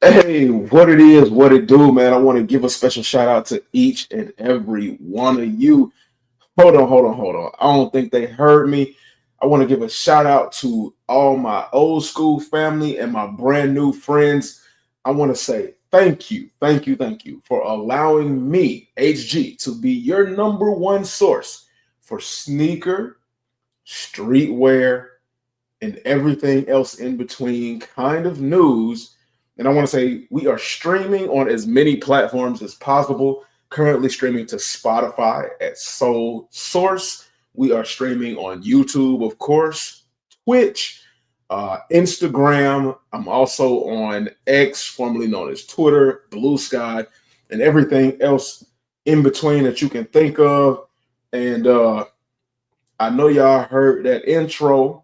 Hey, what it is, what it do, man. I want to give a special shout out to each and every one of you. Hold on. I don't think they heard me. I want to give a shout out to all my old school family and my brand new friends. I want to say thank you for allowing me, HG, to be your number one source for sneaker, streetwear, and everything else in between kind of news. And I want to say we are streaming on as many platforms as possible. Currently streaming to Spotify at Soul Source. We are streaming on YouTube, of course, Twitch, Instagram. I'm also on X, formerly known as Twitter, Blue Sky, and everything else in between that you can think of. And I know y'all heard that intro.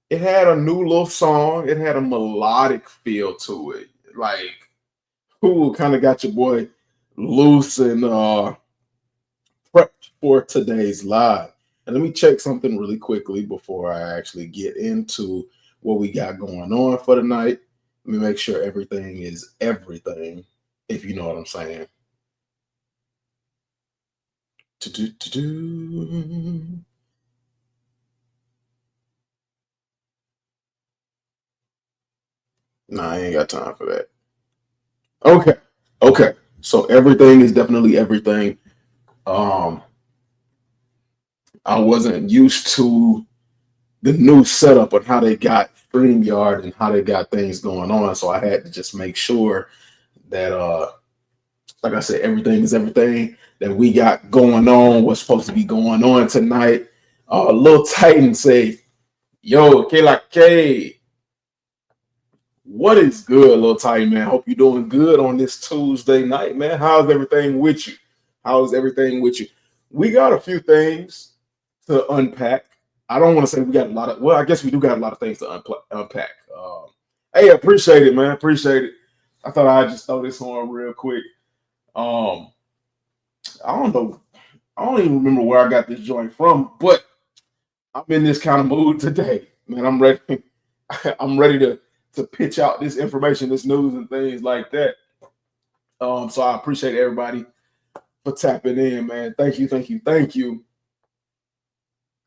It had a new little song. It had a melodic feel to it. Like, who kind of got your boy loose and prepped for today's live. And let me check something really quickly before I actually get into what we got going on for the night. Let me make sure everything is everything, if you know what I'm saying. Nah, I ain't got time for that. Okay. Okay. So everything is definitely everything. Um, I wasn't used to the new setup on how they got StreamYard and how they got things going on. So I had to just make sure that like I said, everything is everything that we got going on, what's supposed to be going on tonight. Lil Titan say, yo, K like K. What is good, Lil Titan, man? Hope you're doing good on this Tuesday night, man. How's everything with you? How's everything with you? We got a few things to unpack. I don't want to say we got a lot of, well, I guess we do got a lot of things to unpack. Hey, appreciate it, man. Appreciate it. I thought I'd just throw this on real quick. Um, I don't know. I don't even remember where I got this joint from, but I'm in this kind of mood today, man. I'm ready. I'm ready to pitch out this information, this news, and things like that. So I appreciate everybody for tapping in, man. Thank you, thank you, thank you,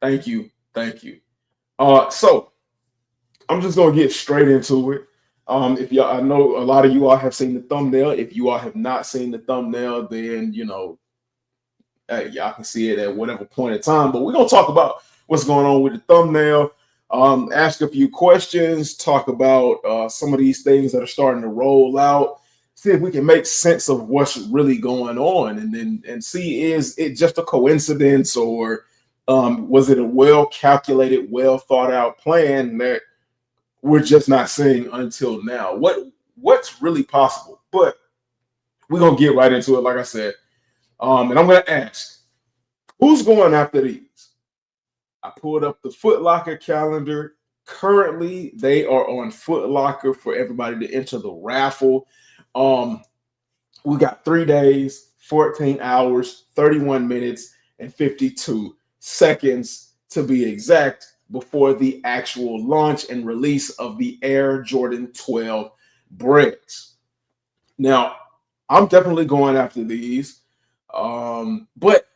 thank you, thank you. So I'm just gonna get straight into it. If y'all, I know a lot of you all have seen the thumbnail. If you all have not seen the thumbnail, then hey, y'all can see it at whatever point in time. But we're gonna talk about what's going on with the thumbnail. Ask a few questions, talk about some of these things that are starting to roll out. See if we can make sense of what's really going on, and then see, is it just a coincidence, or was it a well calculated, well thought out plan that we're just not seeing until now? What's really possible? But we're gonna get right into it, like I said. And I'm gonna ask, who's going after these? I pulled up the Foot Locker calendar. Currently, they are on Foot Locker for everybody to enter the raffle. We got 3 days, 14 hours, 31 minutes, and 52 seconds to be exact before the actual launch and release of the Air Jordan 12 breads. Now, I'm definitely going after these, but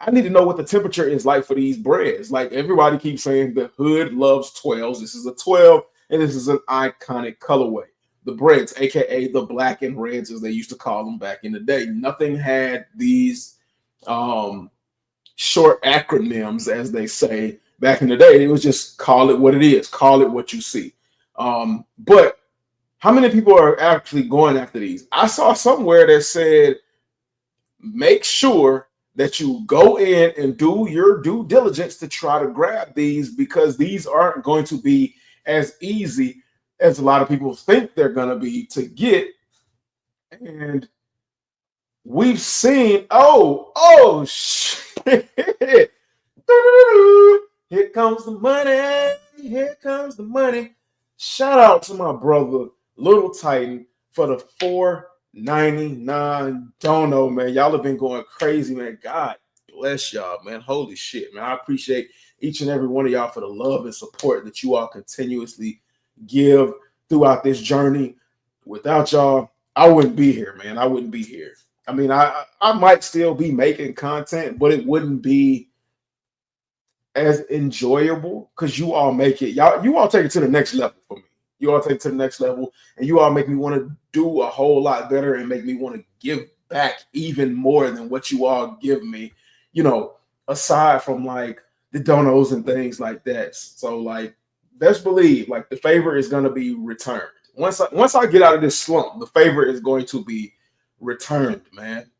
I need to know what the temperature is like for these breads. Like, everybody keeps saying the hood loves 12s. This is a 12, and this is an iconic colorway. The breads, aka the black and reds, as they used to call them back in the day. Nothing had these short acronyms, as they say back in the day. It was just call it what it is, call it what you see. But how many people are actually going after these? I saw somewhere that said, make sure that you go in and do your due diligence to try to grab these, because these aren't going to be as easy as a lot of people think they're going to be to get. And we've seen, oh, shit. Here comes the money. Here comes the money. Shout out to my brother, Little Titan, for the $4.99 dono, man. Y'all have been going crazy, man. God bless y'all, man. Holy shit, man. I appreciate each and every one of y'all for the love and support that you all continuously give throughout this journey. Without y'all, I wouldn't be here, man. I wouldn't be here. I mean, I might still be making content, but it wouldn't be as enjoyable because you all make it. You all take it to the next level for me. You all take it to the next level, and you all make me want to do a whole lot better and make me want to give back even more than what you all give me. You know, aside from like the donos and things like that. So like, best believe like the favor is gonna be returned. Once I get out of this slump, the favor is going to be returned, man.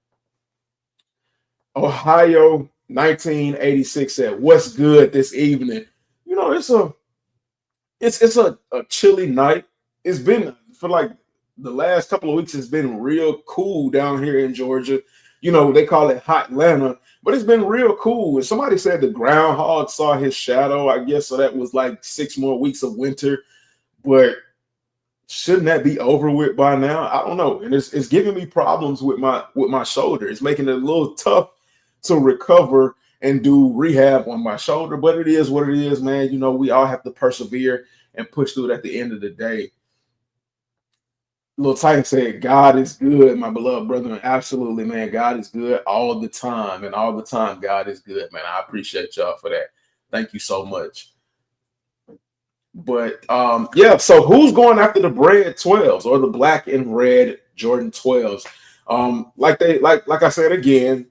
Ohio 1986 said, "What's good this evening?" You know, it's a chilly night. It's been for like the last couple of weeks. It's been real cool down here in Georgia. You know, they call it hot Atlanta, but it's been real cool. And somebody said the groundhog saw his shadow. I guess so. That was like 6 more weeks of winter, but shouldn't that be over with by now? I don't know. And it's giving me problems with my shoulder. It's making it a little tough to recover and do rehab on my shoulder, but it is what it is, man. You know, we all have to persevere and push through it at the end of the day. Little Titan said, God is good, my beloved brother. And absolutely, man. God is good all the time. And all the time, God is good, man. I appreciate y'all for that. Thank you so much. But yeah, so who's going after the red 12s or the black and red Jordan 12s? Like I said again,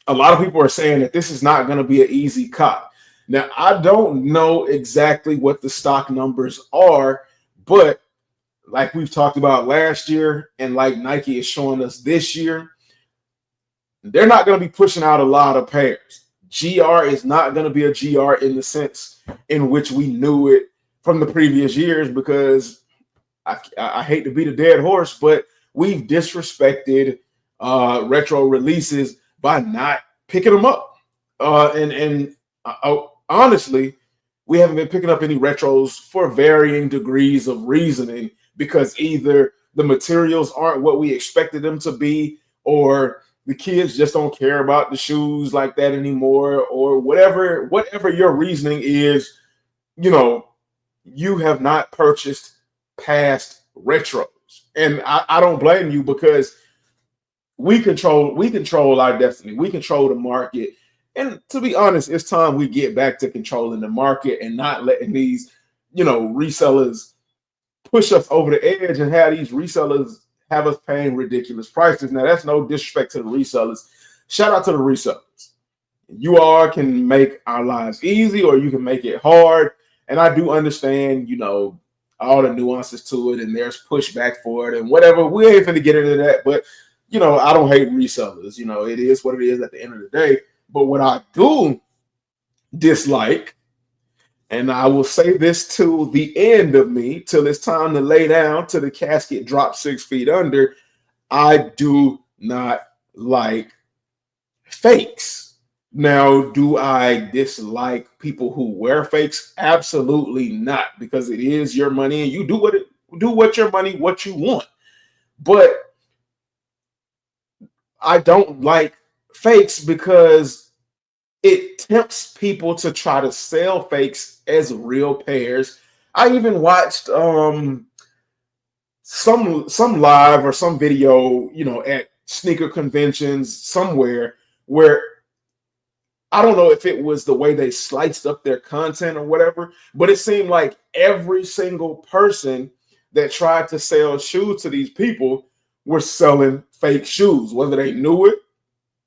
a lot of people are saying that this is not going to be an easy cop. Now, I don't know exactly what the stock numbers are, but like we've talked about last year, and like Nike is showing us this year, they're not going to be pushing out a lot of pairs. GR is not going to be a GR in the sense in which we knew it from the previous years, because I hate to beat a dead horse, but we've disrespected retro releases by not picking them up. Honestly, we haven't been picking up any retros for varying degrees of reasoning, because either the materials aren't what we expected them to be, or the kids just don't care about the shoes like that anymore, or whatever your reasoning is. You know, you have not purchased past retros, and I don't blame you, because we control our destiny. We control the market. And to be honest, it's time we get back to controlling the market and not letting these, resellers push us over the edge and have these resellers have us paying ridiculous prices. Now, that's no disrespect to the resellers. Shout out to the resellers. You all can make our lives easy, or you can make it hard. And I do understand, all the nuances to it, and there's pushback for it and whatever. We ain't finna get into that, but I don't hate resellers. It is what it is at the end of the day. But what I do dislike, and I will say this to the end of me, till it's time to lay down, till the casket drops 6 feet under, I do not like fakes. Now, do I dislike people who wear fakes? Absolutely not, because it is your money and you do what your money, what you want. But I don't like fakes because it tempts people to try to sell fakes as real pairs. I even watched some live or some video, at sneaker conventions somewhere, where I don't know if it was the way they sliced up their content or whatever, but it seemed like every single person that tried to sell shoes to these people were selling fake shoes, whether they knew it.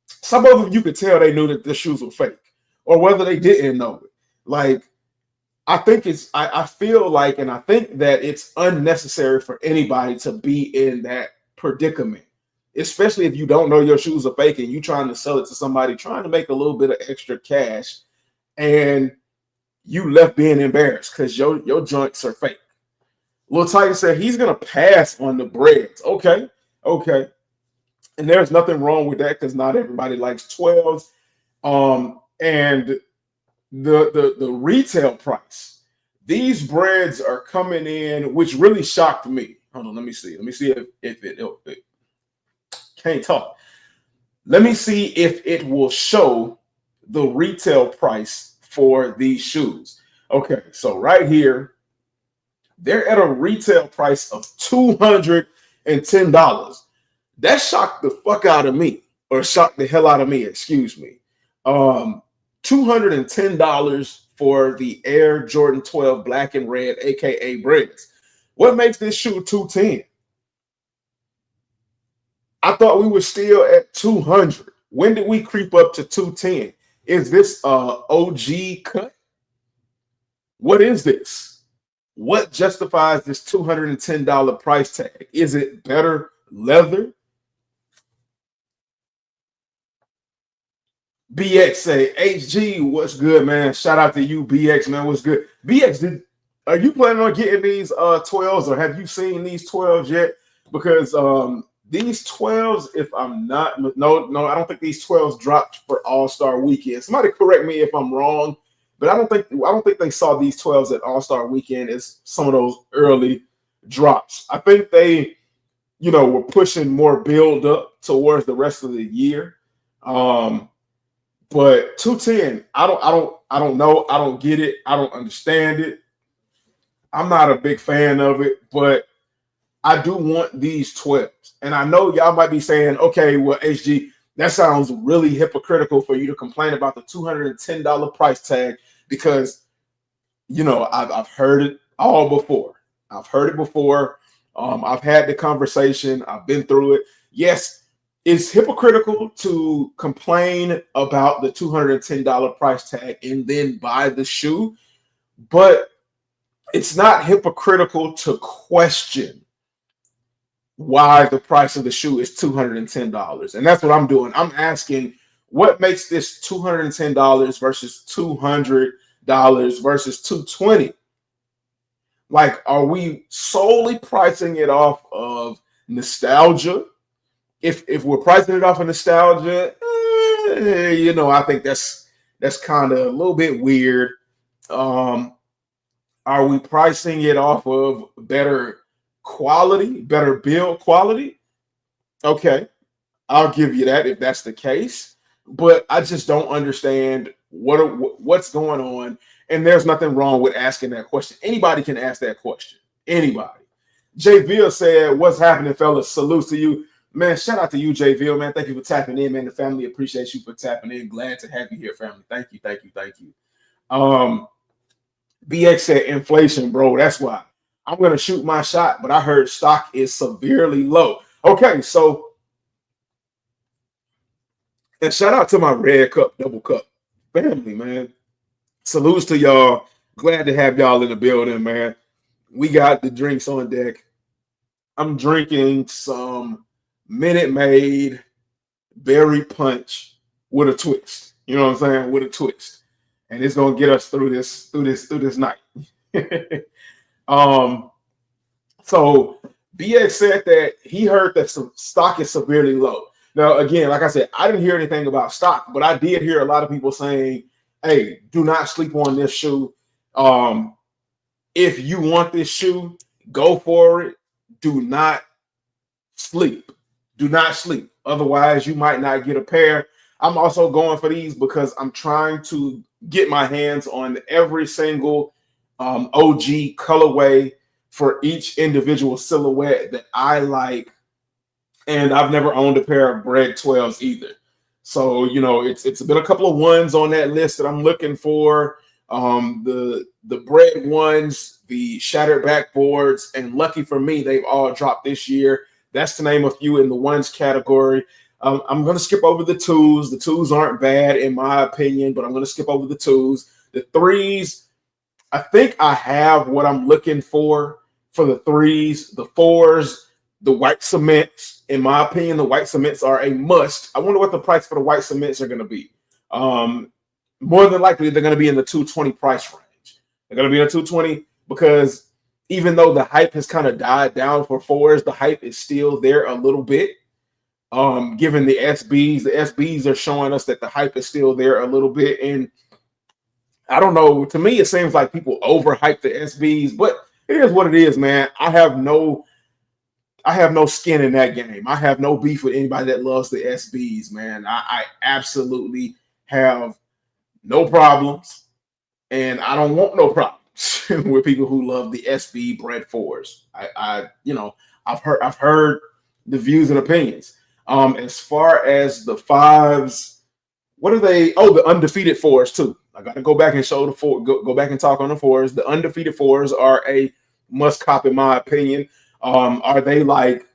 Some of them you could tell they knew that the shoes were fake, or whether they didn't know it. Like, I feel like, and I think that it's unnecessary for anybody to be in that predicament, especially if you don't know your shoes are fake and you trying to sell it to somebody trying to make a little bit of extra cash, and you left being embarrassed because your joints are fake. Lil Titan said he's gonna pass on the breads. Okay. And there's nothing wrong with that, because not everybody likes 12s. And the retail price, these breads are coming in, which really shocked me. Hold on, let me see if it can't talk. Let me see if it will show the retail price for these shoes. Okay, so right here, They're at a retail price of $210. That shocked the fuck out of me, or shocked the hell out of me, excuse me. $210 for the Air Jordan 12 black and red, aka Breads. What makes this shoe 210? I thought we were still at 200. When did we creep up to 210? Is this OG cut? What is this? What justifies this $210 price tag? Is it better leather? BX say, HG, what's good, man? Shout out to you, BX, man. What's good? BX, are you planning on getting these 12s, or have you seen these 12s yet? Because these 12s, if I'm not, no, I don't think these 12s dropped for All-Star Weekend. Somebody correct me if I'm wrong, but I don't think they saw these 12s at All-Star Weekend as some of those early drops. I think they, were pushing more build up towards the rest of the year. But 210, I don't know. I don't get it. I don't understand it. I'm not a big fan of it, but I do want these 12s. And I know y'all might be saying, okay, well, HG, that sounds really hypocritical for you to complain about the $210 price tag because, I've heard it all before. I've heard it before. I've had the conversation. I've been through it. Yes, it's hypocritical to complain about the $210 price tag and then buy the shoe, but it's not hypocritical to question why the price of the shoe is $210. And that's what I'm doing. I'm asking, what makes this $210 versus $200 versus $220? Like, are we solely pricing it off of nostalgia? If we're pricing it off of nostalgia, I think that's kind of a little bit weird. Are we pricing it off of better quality, better build quality? Okay, I'll give you that if that's the case. But I just don't understand what's going on. And there's nothing wrong with asking that question. Anybody can ask that question. Anybody. Jay Ville said, "What's happening, fellas? Salute to you." Man, shout out to you, Jay Ville, man. Thank you for tapping in, man. The family appreciates you for tapping in. Glad to have you here, family. Thank you, thank you, thank you. BX said inflation, bro. That's why. I'm going to shoot my shot, but I heard stock is severely low. Okay, so, and shout out to my Red Cup, Double Cup family, man. Salutes to y'all. Glad to have y'all in the building, man. We got the drinks on deck. I'm drinking some Minute Maid berry punch with a twist. You know what I'm saying? With a twist. And it's gonna get us through this night. So BX said that he heard that some stock is severely low. Now, again, like I said, I didn't hear anything about stock, but I did hear a lot of people saying, hey, do not sleep on this shoe. If you want this shoe, go for it. Do not sleep. Do not sleep. Otherwise, you might not get a pair. I'm also going for these because I'm trying to get my hands on every single OG colorway for each individual silhouette that I like. And I've never owned a pair of Bread 12s either. So, it's been a couple of ones on that list that I'm looking for. The Bread ones, the Shattered Backboards, and lucky for me, they've all dropped this year. That's to name a few in the ones category. I'm going to skip over the twos. The twos aren't bad in my opinion, but I'm going to skip over the twos. The threes, I think I have what I'm looking for the threes. The fours, the white cements. In my opinion, the white cements are a must. I wonder what the price for the white cements are going to be. More than likely, they're going to be in the $220 price range. They're going to be in the $220 because even though the hype has kind of died down for fours, the hype is still there a little bit. Given the SBs are showing us that the hype is still there a little bit. And I don't know, to me, it seems like people overhype the SBs, but it is what it is, man. I have no skin in that game. I have no beef with anybody that loves the SBs, man. I absolutely have no problems, and I don't want no problems. with people who love the SB Bread fours. I've heard the views and opinions. As far as the fives, what are they? Oh, the undefeated fours too. I got to go back and show the four. Go back and talk on the fours. The undefeated fours are a must cop in my opinion. Are they like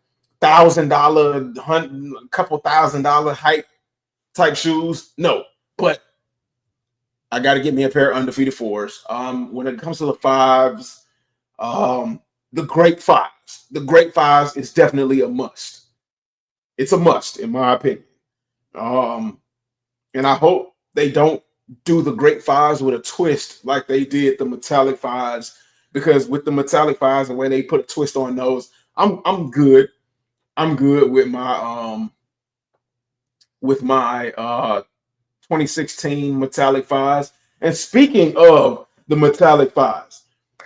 $1,000, couple $1,000 hype type shoes? No, but I got to get me a pair of undefeated fours. When it comes to the fives, the great fives is definitely a must. It's a must in my opinion. And I hope they don't do the great fives with a twist like they did the metallic fives, because with the metallic fives and when they put a twist on those, I'm good. I'm good with my 2016 metallic fives. And speaking of the metallic fives,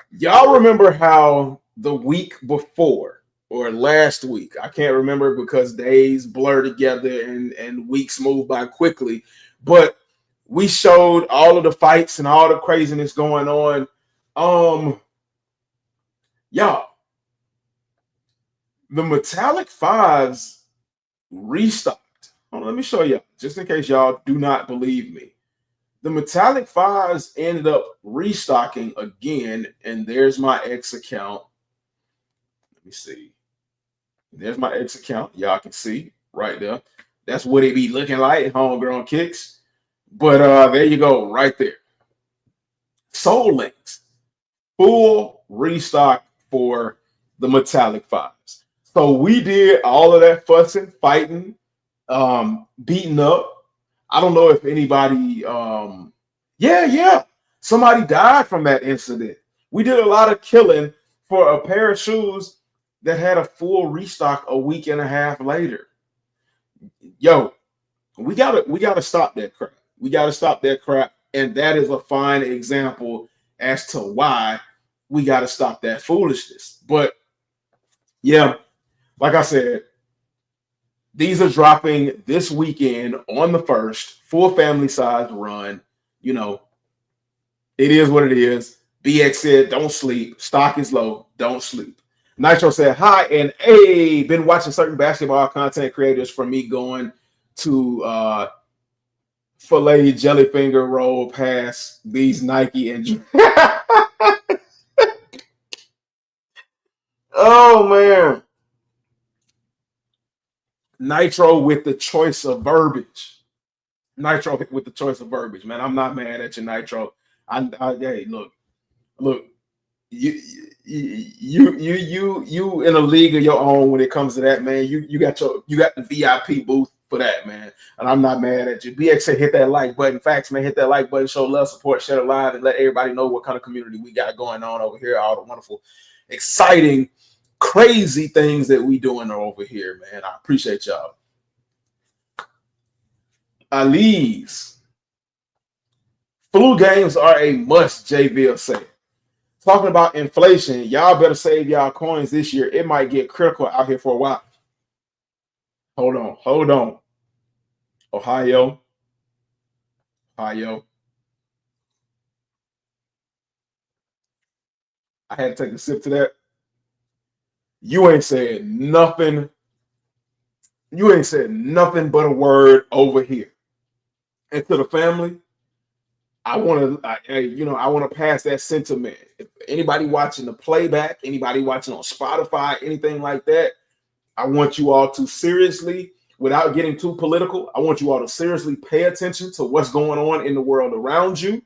y'all remember how the week before or last week, I can't remember because days blur together and weeks move by quickly, but we showed all of the fights and all the craziness going on. Y'all, the metallic fives restocked. Let me show y'all, just in case y'all do not believe me. The metallic fives ended up restocking again, and there's my X account. Let me see. There's my X account. Y'all can see right there. That's what it be looking like, homegrown kicks. But there you go, right there. Soul Links, full restock for the metallic fives. So we did all of that fussing, fighting, beating up. I don't know if anybody, somebody died from that incident. We did a lot of killing for a pair of shoes that had a full restock a week and a half later. Yo, we gotta stop that crap. We gotta stop that crap, and that is a fine example as to why we gotta stop that foolishness. But yeah, like I said, these are dropping this weekend on the 1st, full family size run. You know, it is what it is. BX said, don't sleep. Stock is low. Don't sleep. Nitro said, hi, and hey, been watching certain basketball content creators from me going to filet jellyfinger roll past these Nike and oh man. Nitro with the choice of verbiage. Nitro with the choice of verbiage, man. I'm not mad at you, Nitro. Hey, look, you in a league of your own when it comes to that, man. You got the VIP booth for that, man. And I'm not mad at you. BX said hit that like button. Facts, man, hit that like button, show love, support, share it live, and let everybody know what kind of community we got going on over here. All the wonderful, exciting, crazy things that we doing over here, man. I appreciate y'all. Ali's flu games are a must, JVille said. Talking about inflation, y'all better save y'all coins this year. It might get critical out here for a while. Hold on. Ohio. I had to take a sip to that. You ain't said nothing. You ain't said nothing but a word over here. And to the family, I want to pass that sentiment. If anybody watching the playback, anybody watching on Spotify, anything like that, I want you all to seriously, without getting too political, I want you all to seriously pay attention to what's going on in the world around you.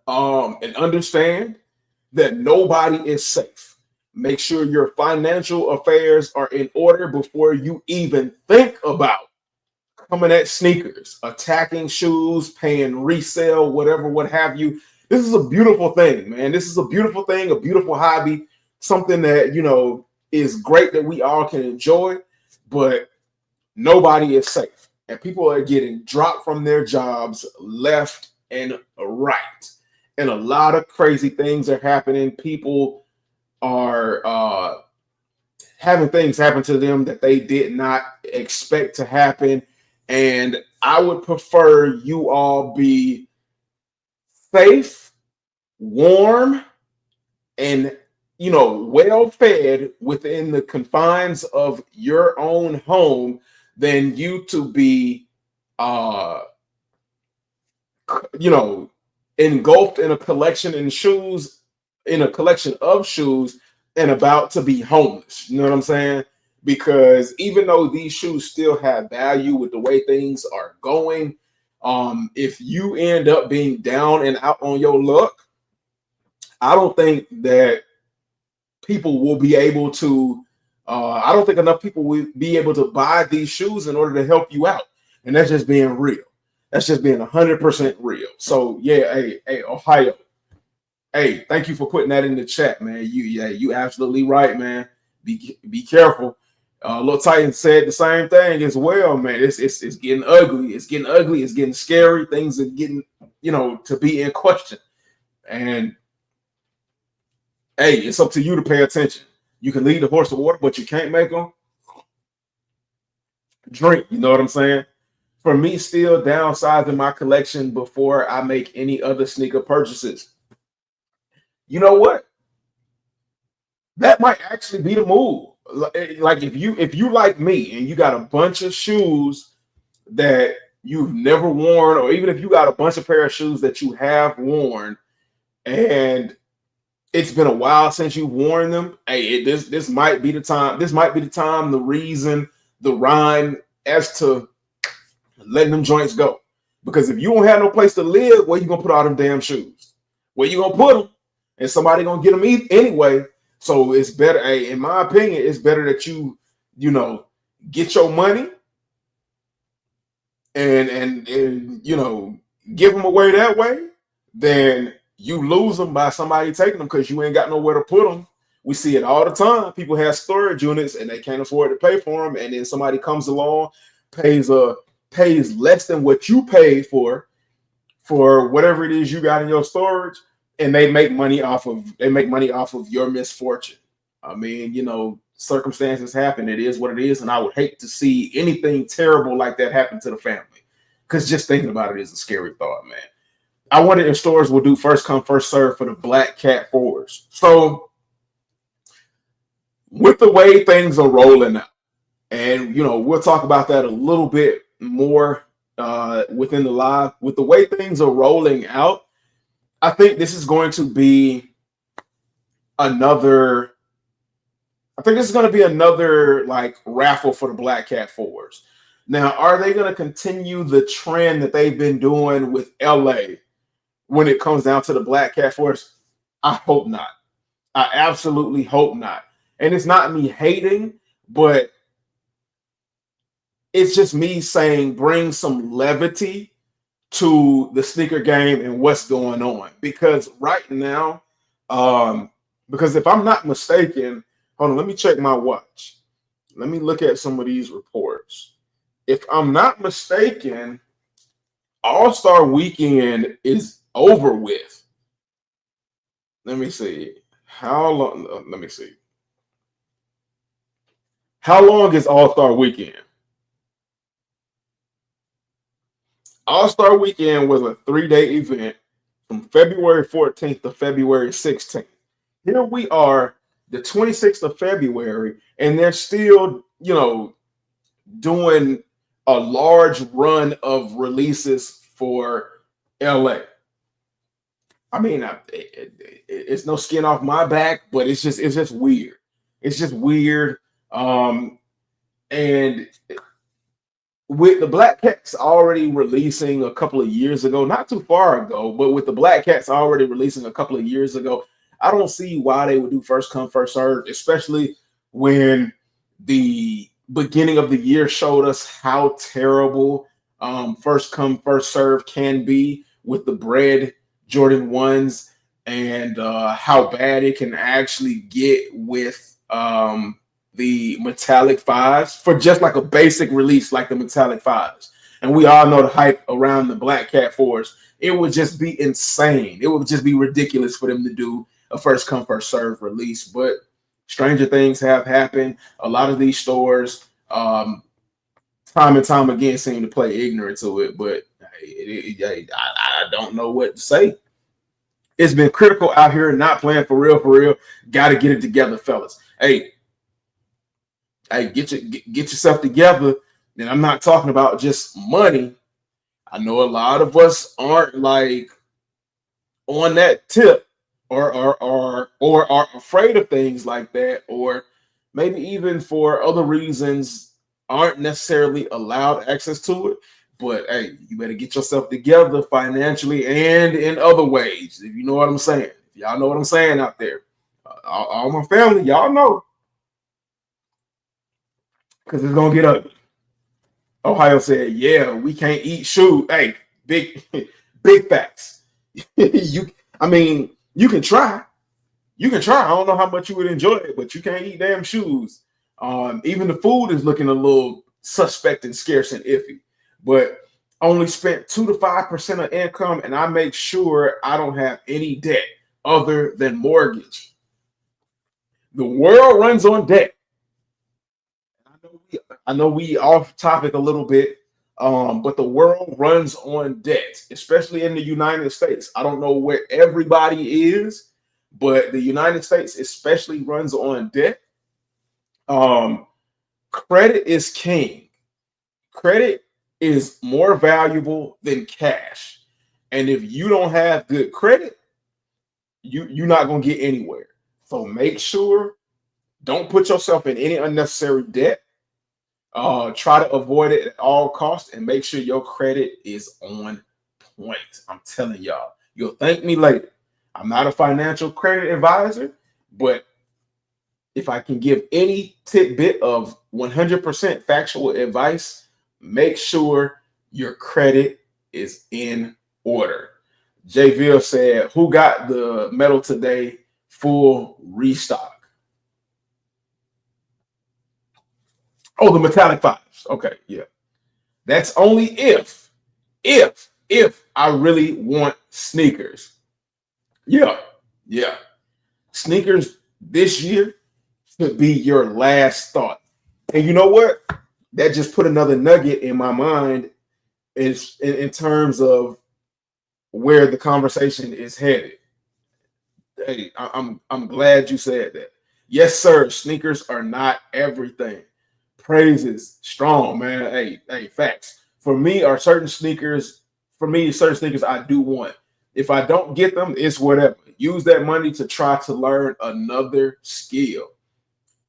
And understand that nobody is safe. Make sure your financial affairs are in order before you even think about coming at sneakers, attacking shoes, paying resale, whatever, what have you. This is a beautiful thing, man. This is a beautiful thing, a beautiful hobby, something that, is great that we all can enjoy, but nobody is safe. And people are getting dropped from their jobs left and right. And a lot of crazy things are happening. People are having things happen to them that they did not expect to happen. And I would prefer you all be safe warm and well fed within the confines of your own home than you to be uh you know engulfed in a collection in shoes in a collection of shoes and about to be homeless. You know what I'm saying? Because even though these shoes still have value with the way things are going, if you end up being down and out on your luck, I don't think that people will be able to. I don't think enough people will be able to buy these shoes in order to help you out, and that's just being real. That's just being 100% real. So yeah, hey, Ohio. Hey, thank you for putting that in the chat, man. You absolutely right, man. Be careful. Lil Titan said the same thing as well, man. It's getting ugly. It's getting ugly. It's getting scary. Things are getting to be in question. And hey, it's up to you to pay attention. You can lead the horse to water, but you can't make them drink. You know what I'm saying? For me, still downsizing my collection before I make any other sneaker purchases. You know what? That might actually be the move. Like if you like me and you got a bunch of shoes that you've never worn, or even if you got a bunch of pair of shoes that you have worn and it's been a while since you've worn them, hey, this might be the time. This might be the time, the reason, the rhyme as to letting them joints go. Because if you don't have no place to live, where you gonna put all them damn shoes? Where you gonna put them? And somebody gonna get them anyway. So it's better, hey, in my opinion, it's better that you get your money and give them away that way than you lose them by somebody taking them because you ain't got nowhere to put them. We see it all the time. People have storage units and they can't afford to pay for them, and then somebody comes along, pays less than what you paid for whatever it is you got in your storage, and they make money off of your misfortune. I mean, circumstances happen. It is what it is, and I would hate to see anything terrible like that happen to the family. Because just thinking about it is a scary thought, man. I wonder if stores will do first come, first serve for the Black Cat 4s. So with the way things are rolling out, and we'll talk about that a little bit more within the live. With the way things are rolling out, I think this is going to be another. I think this is going to be another like raffle for the Black Cat 4s. Now, are they going to continue the trend that they've been doing with LA when it comes down to the Black Cat 4s? I hope not. I absolutely hope not. And it's not me hating, but it's just me saying bring some levity to the sneaker game and what's going on. Because right now, because if I'm not mistaken, hold on, let me check my watch. Let me look at some of these reports. If I'm not mistaken, All-Star Weekend is over with. Let me see. How long? Let me see. How long is All-Star Weekend? All-Star Weekend was a 3-day event from February 14th to February 16th. Here we are, the 26th of February, and they're still, doing a large run of releases for LA. I mean, it's no skin off my back, but it's just weird. It's just weird. And with the Black Cats already releasing a couple of years ago, not too far ago, but with the Black Cats already releasing a couple of years ago, I don't see why they would do first come, first serve, especially when the beginning of the year showed us how terrible first come, first serve can be with the bread Jordan 1s, and how bad it can actually get with the metallic 5s for just like a basic release like the metallic 5s. And we all know the hype around the Black Cat 4s. It would just be insane. It would just be ridiculous for them to do a first come, first serve release. But stranger things have happened. A lot of these stores, time and time again, seem to play ignorant to it. But I don't know what to say. It's been critical out here, not playing for real, for real. Got to get it together, fellas. Hey, get yourself together. And I'm not talking about just money. I know a lot of us aren't like on that tip, or are afraid of things like that, or maybe even for other reasons aren't necessarily allowed access to it. But hey, you better get yourself together financially and in other ways, if you know what I'm saying. If y'all know what I'm saying out there. All my family, y'all know, because it's gonna get ugly. Ohio said, "Yeah, we can't eat shoes." Hey, big, big facts. I mean, you can try. You can try. I don't know how much you would enjoy it, but you can't eat damn shoes. Even the food is looking a little suspect and scarce and iffy. But only spent 2 to 5% of income, and I make sure I don't have any debt other than mortgage. The world runs on debt. I know we off topic a little bit, but the world runs on debt, especially in the United States. I don't know where everybody is, but the United States especially runs on debt. Credit is king. Credit is more valuable than cash. And if you don't have good credit, you're not going to get anywhere. So make sure, don't put yourself in any unnecessary debt. Try to avoid it at all costs and make sure your credit is on point. I'm telling y'all, you'll thank me later. I'm not a financial credit advisor, but if I can give any tidbit of 100% factual advice, make sure your credit is in order. JVille said, "Who got the medal today? Full restock." Oh, the metallic fives. Okay, yeah. That's only if I really want sneakers. Yeah. Sneakers this year should be your last thought. And you know what? That just put another nugget in my mind is in terms of where the conversation is headed. Hey, I'm glad you said that. Yes, sir. Sneakers are not everything. Praises strong, man. Hey, facts. For me, certain sneakers I do want. If I don't get them, it's whatever. Use that money to try to learn another skill.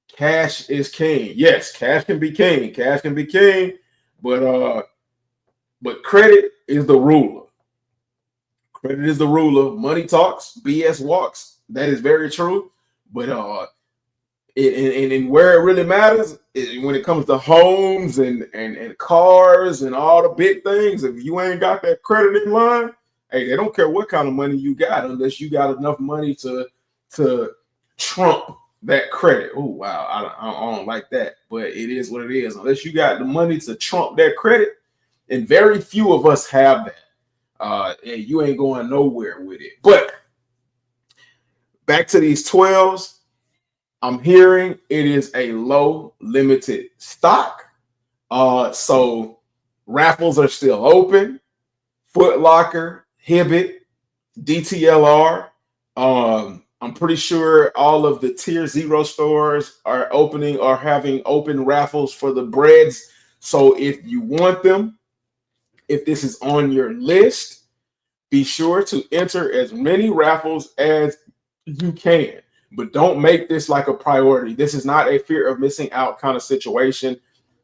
Cash is king. Yes, cash can be king. Cash can be king, but credit is the ruler. Credit is the ruler. Money talks, BS walks. That is very true. But and where it really matters is when it comes to homes and cars and all the big things. If you ain't got that credit in line, hey, they don't care what kind of money you got unless you got enough money to trump that credit. Oh wow, I don't like that, but it is what it is. Unless you got the money to trump that credit, and very few of us have that. And you ain't going nowhere with it. But back to these 12s. I'm hearing it is a low limited stock. So raffles are still open. Foot Locker, Hibbett, DTLR. I'm pretty sure all of the tier 0 stores are opening or having open raffles for the breads. So if you want them, if this is on your list, be sure to enter as many raffles as you can. But don't make this like a priority. This is not a fear of missing out kind of situation.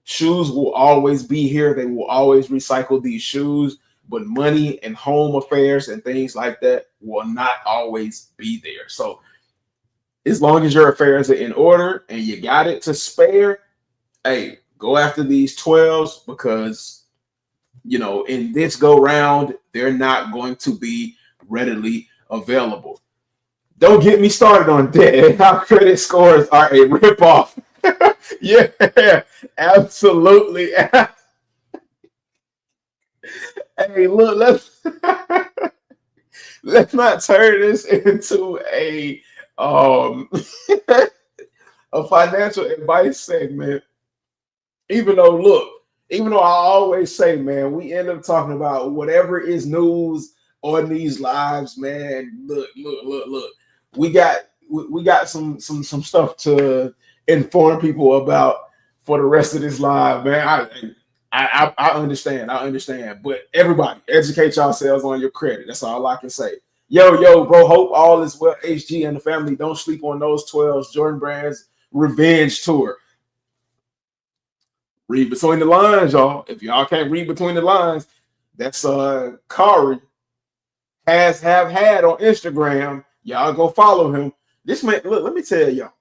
Shoes will always be here. They will always recycle these shoes. But money and home affairs and things like that will not always be there. So as long as your affairs are in order and you got it to spare, hey, go after these 12s because, in this go round, they're not going to be readily available. Don't get me started on debt. How credit scores are a ripoff. Yeah, absolutely. Hey, look, let's not turn this into a a financial advice segment. Even though I always say, man, we end up talking about whatever is news on these lives, man. Look. We got some stuff to inform people about for the rest of this live, man. I understand. I understand. But everybody, educate yourselves on your credit. That's all I can say. Yo, bro. Hope all is well. HG and the family. Don't sleep on those 12s. Jordan Brand's revenge tour. Read between the lines, y'all. If y'all can't read between the lines, that's Kari have had on Instagram. Y'all go follow him. This man, look, let me tell y'all.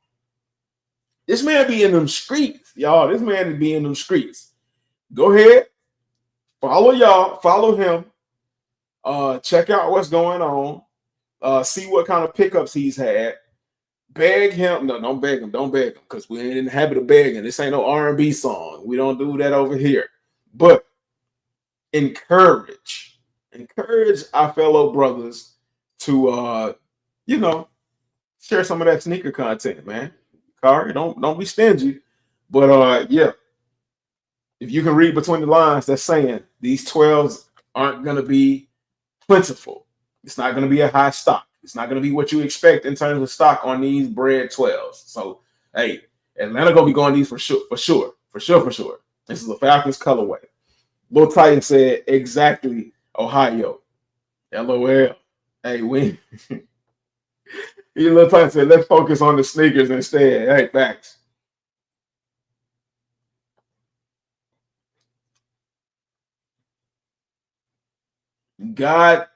This man be in them streets, y'all. This man is be in them streets. Go ahead, follow him. Check out what's going on. See what kind of pickups he's had. Beg him. No, don't beg him. Don't beg him, because we ain't in the habit of begging. This ain't no R&B song. We don't do that over here. But encourage our fellow brothers to share some of that sneaker content, man. Kari, don't be stingy. But yeah, if you can read between the lines, that's saying these 12s aren't gonna be plentiful. It's not gonna be a high stock. It's not gonna be what you expect in terms of stock on these bread 12s. So hey, Atlanta gonna be going these for sure. This is a Falcons colorway. Lil Titan said exactly Ohio. LOL. Hey, we Lil Titan said, let's focus on the sneakers instead. Hey, facts. God,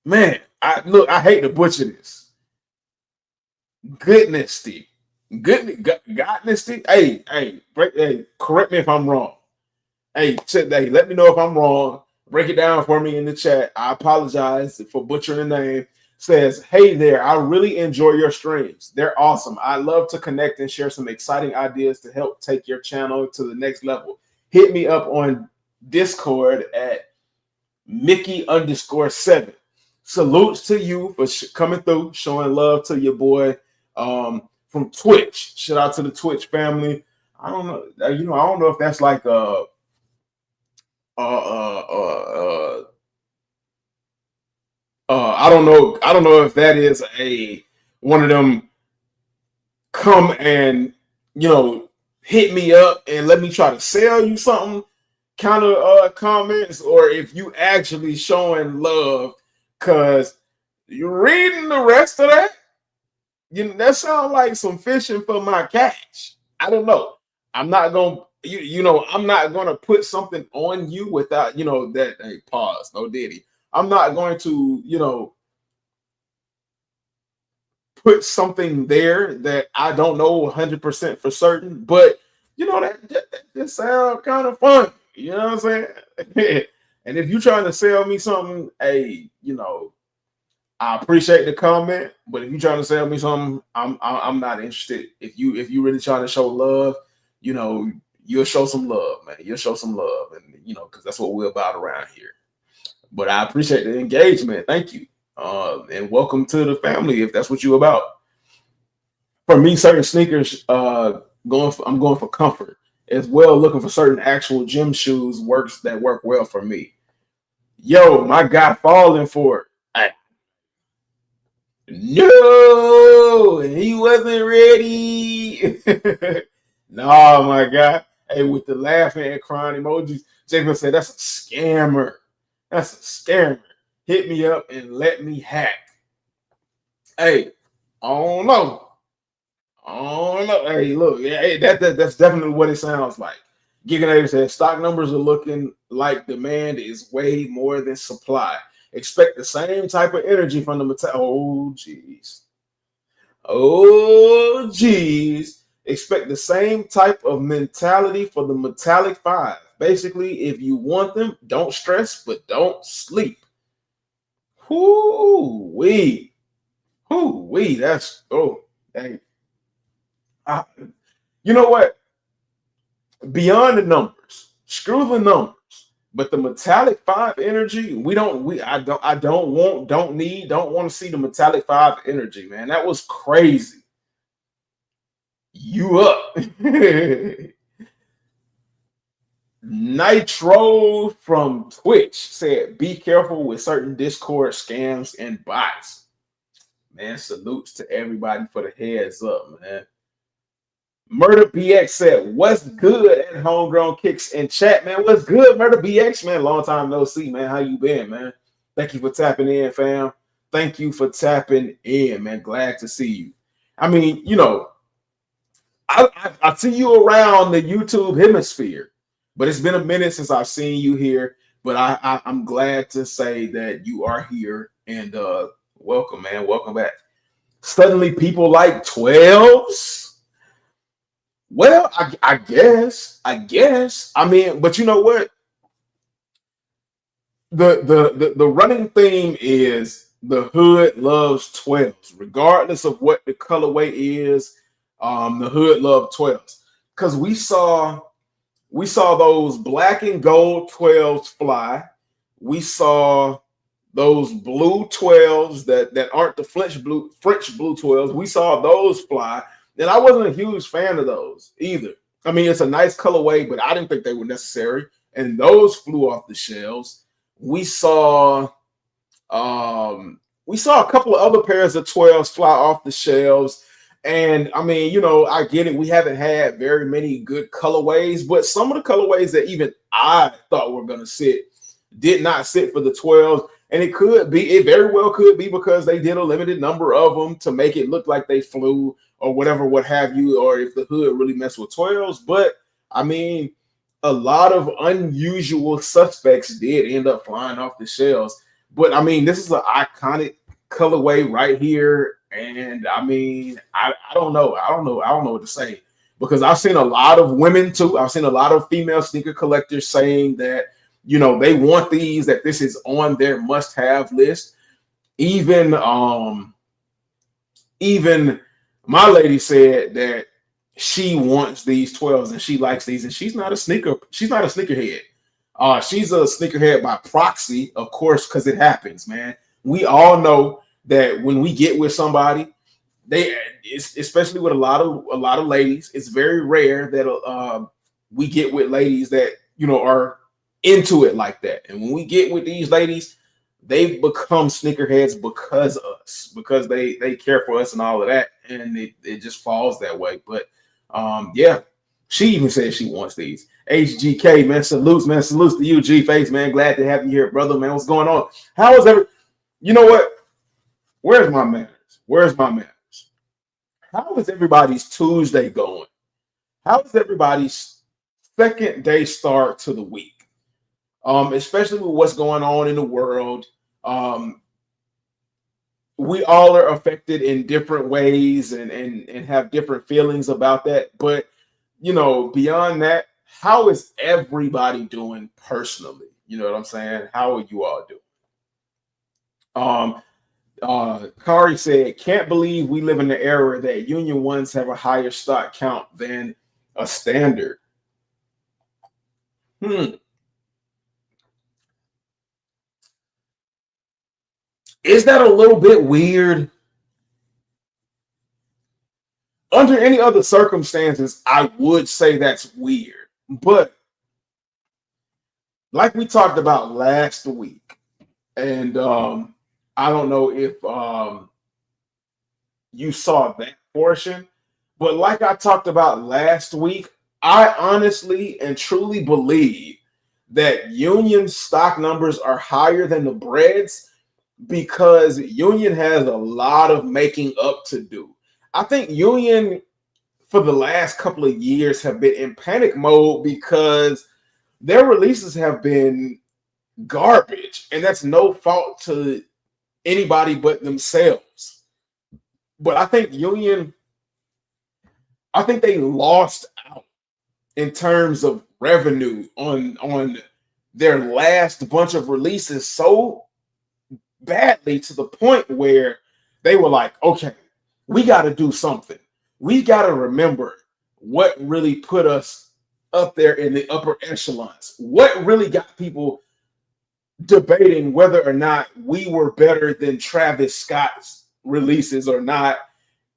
man, I hate to butcher this. Goodnesty. Godnesty. Hey, correct me if I'm wrong. Hey, let me know if I'm wrong. Break it down for me in the chat. I apologize for butchering the name. Says, hey there, I really enjoy your streams. They're awesome. I love to connect and share some exciting ideas to help take your channel to the next level. Hit me up on Discord at Mickey_7. Salutes to you for coming through, showing love to your boy from Twitch. Shout out to the Twitch family. I don't know, I don't know if that's like I don't know if that is a one of them come and hit me up and let me try to sell you something kind of comments, or if you actually showing love, because you're reading the rest of that. That sounds like some fishing for my catch. I don't know. I'm not gonna I'm not gonna put something on you without that. Hey, pause. No diddy. I'm not going to put something there that I don't know 100% for certain, but that just sounds kind of fun. You know what I'm saying? And if you're trying to sell me something, hey, I appreciate the comment, but if you're trying to sell me something, I'm not interested. If you really trying to show love, you'll show some love, man. You'll show some love, and because that's what we're about around here. But I appreciate the engagement. Thank you, and welcome to the family if that's what you're about. For me, certain sneakers, I'm going for comfort as well. Looking for certain actual gym shoes that work well for me. Yo, my guy falling for it. No, he wasn't ready. No, my God. Hey, with the laughing and crying emojis, Jacob said, that's a scammer. That's a scammer. Hit me up and let me hack. Hey, I don't know. Hey, look, hey, that's definitely what it sounds like. Gigganator said, stock numbers are looking like demand is way more than supply. Expect the same type of energy from the metal. Oh, geez. Expect the same type of mentality for the Metallic 5. Basically, if you want them, don't stress, but don't sleep. Whoo-wee. Whoo-wee. That's, dang. You know what? Beyond the numbers, screw the numbers. But the Metallic 5 energy, don't want to see the Metallic 5 energy, man. That was crazy. You up. Nitro from Twitch said, "Be careful with certain Discord scams and bots." Man, salutes to everybody for the heads up, man. Murder BX said, "What's good at Homegrown Kicks in chat, man? What's good, Murder BX, man? Long time no see, man. How you been, man? Thank you for tapping in, fam. Thank you for tapping in, man. Glad to see you. I mean, I see you around the YouTube hemisphere, but it's been a minute since I've seen you here. But I'm glad to say that you are here, and welcome, man. Welcome back. Suddenly, people like 12s. Well, I guess. I mean, but you know what? The running theme is the hood loves 12s, regardless of what the colorway is. The hood loved 12s because we saw those black and gold 12s fly. We saw those blue 12s that aren't the French blue 12s. We saw those fly. And I wasn't a huge fan of those either. I mean, it's a nice colorway, but I didn't think they were necessary. And those flew off the shelves. We saw a couple of other pairs of 12s fly off the shelves. And I mean, I get it. We haven't had very many good colorways, but some of the colorways that even I thought were going to sit did not sit for the 12s. And it very well could be because they did a limited number of them to make it look like they flew or whatever, what have you, or if the hood really messed with 12s. But I mean, a lot of unusual suspects did end up flying off the shelves. But I mean, this is an iconic colorway right here. And I mean, I don't know. I don't know what to say, because I've seen a lot of women too. I've seen a lot of female sneaker collectors saying that, they want these, that this is on their must-have list. Even my lady said that she wants these 12s and she likes these, and she's not a sneakerhead. She's a sneakerhead by proxy, of course, because it happens, man. We all know that when we get with somebody, especially with a lot of ladies, it's very rare that we get with ladies that are into it like that. And when we get with these ladies, they become sneakerheads because they care for us and all of that, and it just falls that way. But yeah, she even said she wants these. HGK, man, salutes to you, G-Face, man. Glad to have you here, brother, man. What's going on? How is you know what? Where's my manners? How is everybody's Tuesday going? How is everybody's second day start to the week? Especially with what's going on in the world. We all are affected in different ways and have different feelings about that. But, beyond that, how is everybody doing personally? You know what I'm saying? How are you all doing? Kari said, "Can't believe we live in the era that Union Ones have a higher stock count than a standard." Is that a little bit weird? Under any other circumstances, I would say that's weird. But like we talked about last week, and I don't know if you saw that portion, but like I talked about last week, I honestly and truly believe that Union stock numbers are higher than the Breads because Union has a lot of making up to do. I think Union for the last couple of years have been in panic mode because their releases have been garbage, and that's no fault to anybody but themselves. But I think they lost out in terms of revenue on their last bunch of releases so badly, to the point where they were like, okay, we got to do something. We got to remember what really put us up there in the upper echelons. What really got people debating whether or not we were better than Travis Scott's releases or not.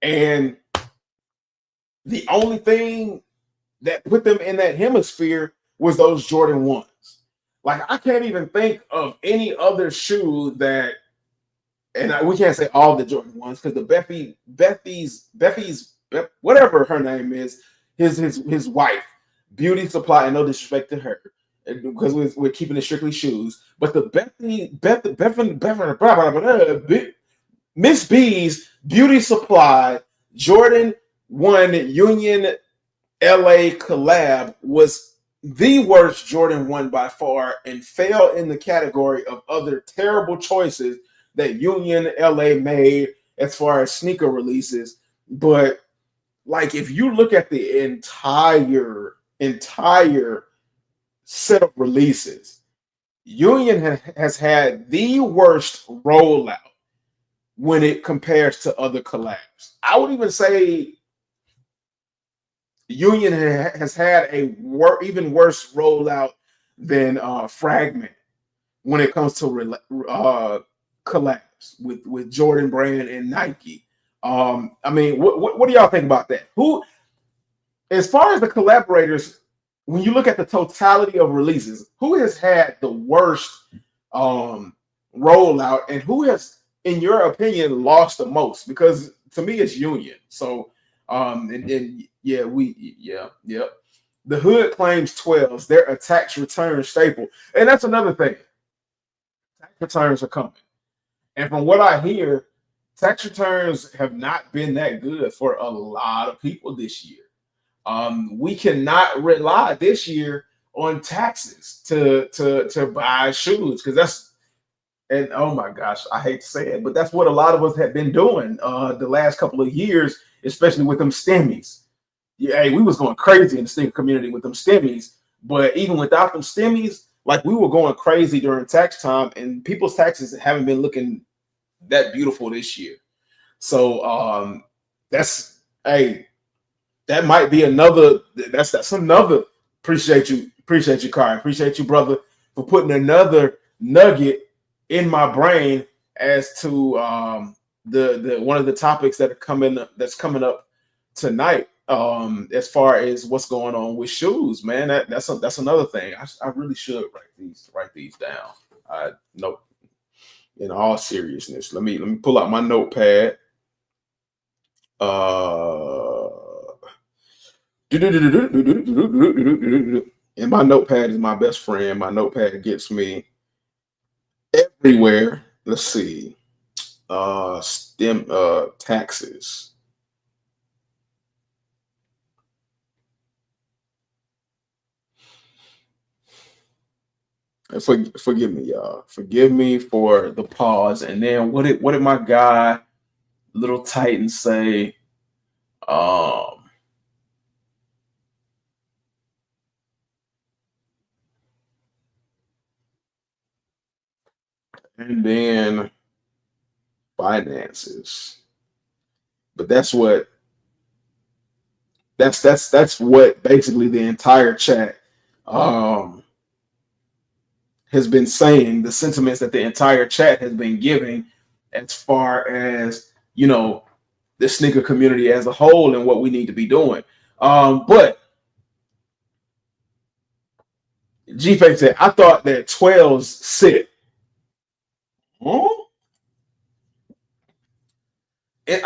And the only thing that put them in that hemisphere was those Jordan 1s. Like, I can't even think of any other shoe that, and we can't say all the Jordan 1s because the Beffy's whatever her name is, his wife, Beauty Supply, and no disrespect to her, because we're keeping it strictly shoes, but the Miss B's Beauty Supply Jordan 1 Union LA collab was the worst Jordan 1 by far, and fell in the category of other terrible choices that Union LA made as far as sneaker releases. But like, if you look at the entire set of releases, Union has had the worst rollout when it compares to other collabs. I would even say Union has had a even worse rollout than Fragment when it comes to collabs with Jordan Brand and Nike. I mean, what do y'all think about that? Who, as far as the collaborators, when you look at the totality of releases, who has had the worst rollout, and who has, in your opinion, lost the most? Because to me, it's Union. So, and yeah, the hood claims 12s. They're a tax return staple, and that's another thing. Tax returns are coming, and from what I hear, tax returns have not been that good for a lot of people this year. We cannot rely this year on taxes to buy shoes, because that's, and oh my gosh, I hate to say it, but that's what a lot of us have been doing the last couple of years, especially with them stimmies. Yeah, hey, we was going crazy in the sneaker community with them stimmies, but even without them stimmies, like, we were going crazy during tax time, and people's taxes haven't been looking that beautiful this year. So that's, hey, that might be another. That's another. Appreciate you, Kai. Appreciate you, brother, for putting another nugget in my brain as to the one of the topics that are that's coming up tonight. As far as what's going on with shoes, man, that's another thing. I really should write these down. I no, in all seriousness, let me pull out my notepad. And my notepad is my best friend. My notepad gets me everywhere. Let's see. Taxes. Forgive me, y'all. Forgive me for the pause. And then what did my guy Little Titan say? And then finances. But that's what basically the entire chat has been saying, the sentiments that the entire chat has been giving as far as, the sneaker community as a whole and what we need to be doing. But G-Face said, I thought that 12s sit. Huh?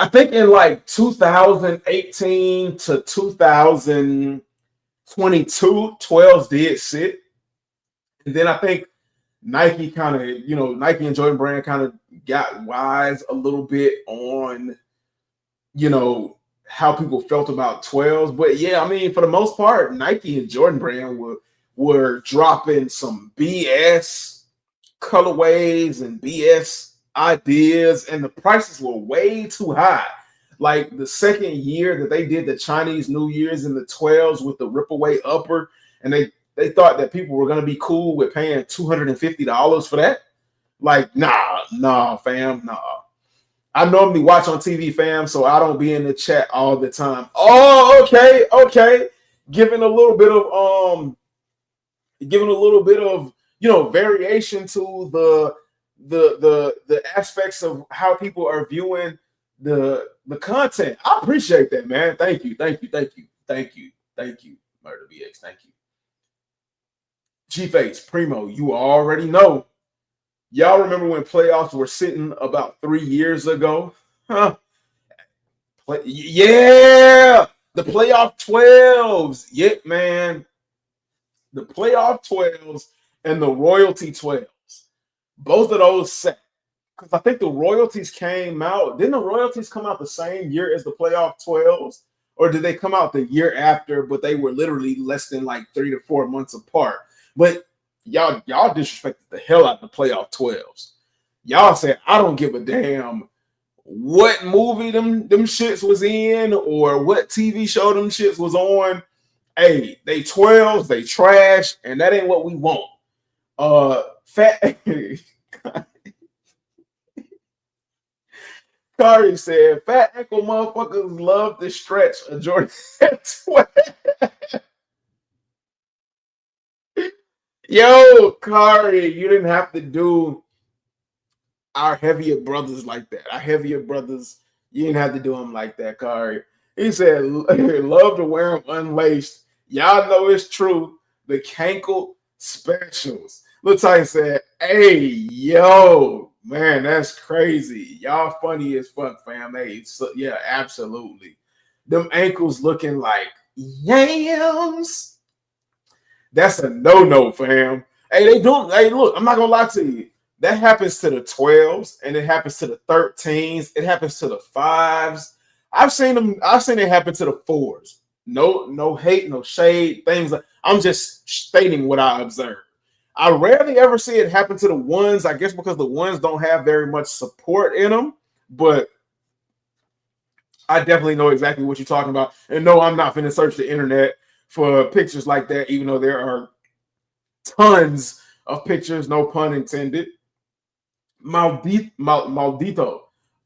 I think in like 2018 to 2022, 12s did sit. And then I think Nike kind of, Nike and Jordan Brand kind of got wise a little bit on, how people felt about 12s. But yeah, I mean, for the most part, Nike and Jordan Brand were dropping some BS colorways and BS ideas, and the prices were way too high. Like, the second year that they did the Chinese New Year's in the 12s with the rip away upper, and they thought that people were going to be cool with paying $250 for that. Like, nah, fam, nah. I normally watch on TV, fam, so I don't be in the chat all the time. Oh, okay. Giving a little bit of variation to the aspects of how people are viewing the content. I appreciate that, man. Thank you, Murder BX. Thank you. G-Face, Primo, you already know. Y'all remember when playoffs were sitting about 3 years ago? Huh? Yeah, the playoff 12s. Yeah, man. The playoff 12s and the royalty 12s. Both of those set. Because I think the royalties came out. Didn't the royalties come out the same year as the playoff 12s? Or did they come out the year after, but they were literally less than like 3 to 4 months apart? But y'all disrespected the hell out of the playoff 12s. Y'all said, I don't give a damn what movie them shits was in or what TV show them shits was on. Hey, they 12s, they trash, and that ain't what we want. Fat Kari said, fat ankle motherfuckers love to stretch a Jordan 12. Yo, Kari, you didn't have to do our heavier brothers like that. Our heavier brothers, you didn't have to do them like that, Kari. He said, love to wear them unlaced. Y'all know it's true. The Cankle specials. Looks like said, hey, yo, man, that's crazy. Y'all funny as fuck, fam. Hey, so, yeah, absolutely. Them ankles looking like yams. That's a no-no, fam. Hey, they don't. Hey, look, I'm not gonna lie to you. That happens to the 12s, and it happens to the 13s. It happens to the 5s. I've seen it happen to the 4s. No hate, no shade, things like I'm just stating what I observed. I rarely ever see it happen to the 1s, I guess because the 1s don't have very much support in them, but I definitely know exactly what you're talking about. And no, I'm not finna search the internet for pictures like that, even though there are tons of pictures, no pun intended. Maldito.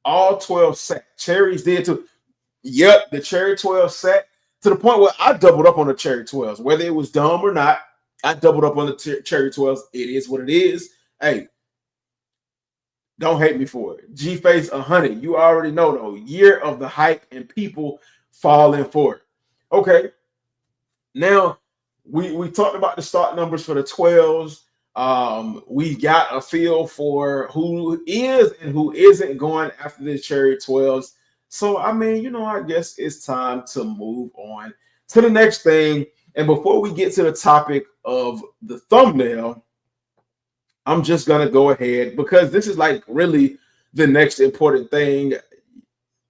All 12 set. Cherries did too. Yep, the cherry 12 set to the point where I doubled up on the cherry 12s. Whether it was dumb or not, I doubled up on the cherry 12s. It is what it is. Hey, don't hate me for it. G-Face 100. You already know, though. Year of the hype and people falling for it. Okay. Now, we talked about the start numbers for the 12s. We got a feel for who is and who isn't going after the cherry 12s. So, I mean, I guess it's time to move on to the next thing. And before we get to the topic of the thumbnail, I'm just going to go ahead because this is like really the next important thing.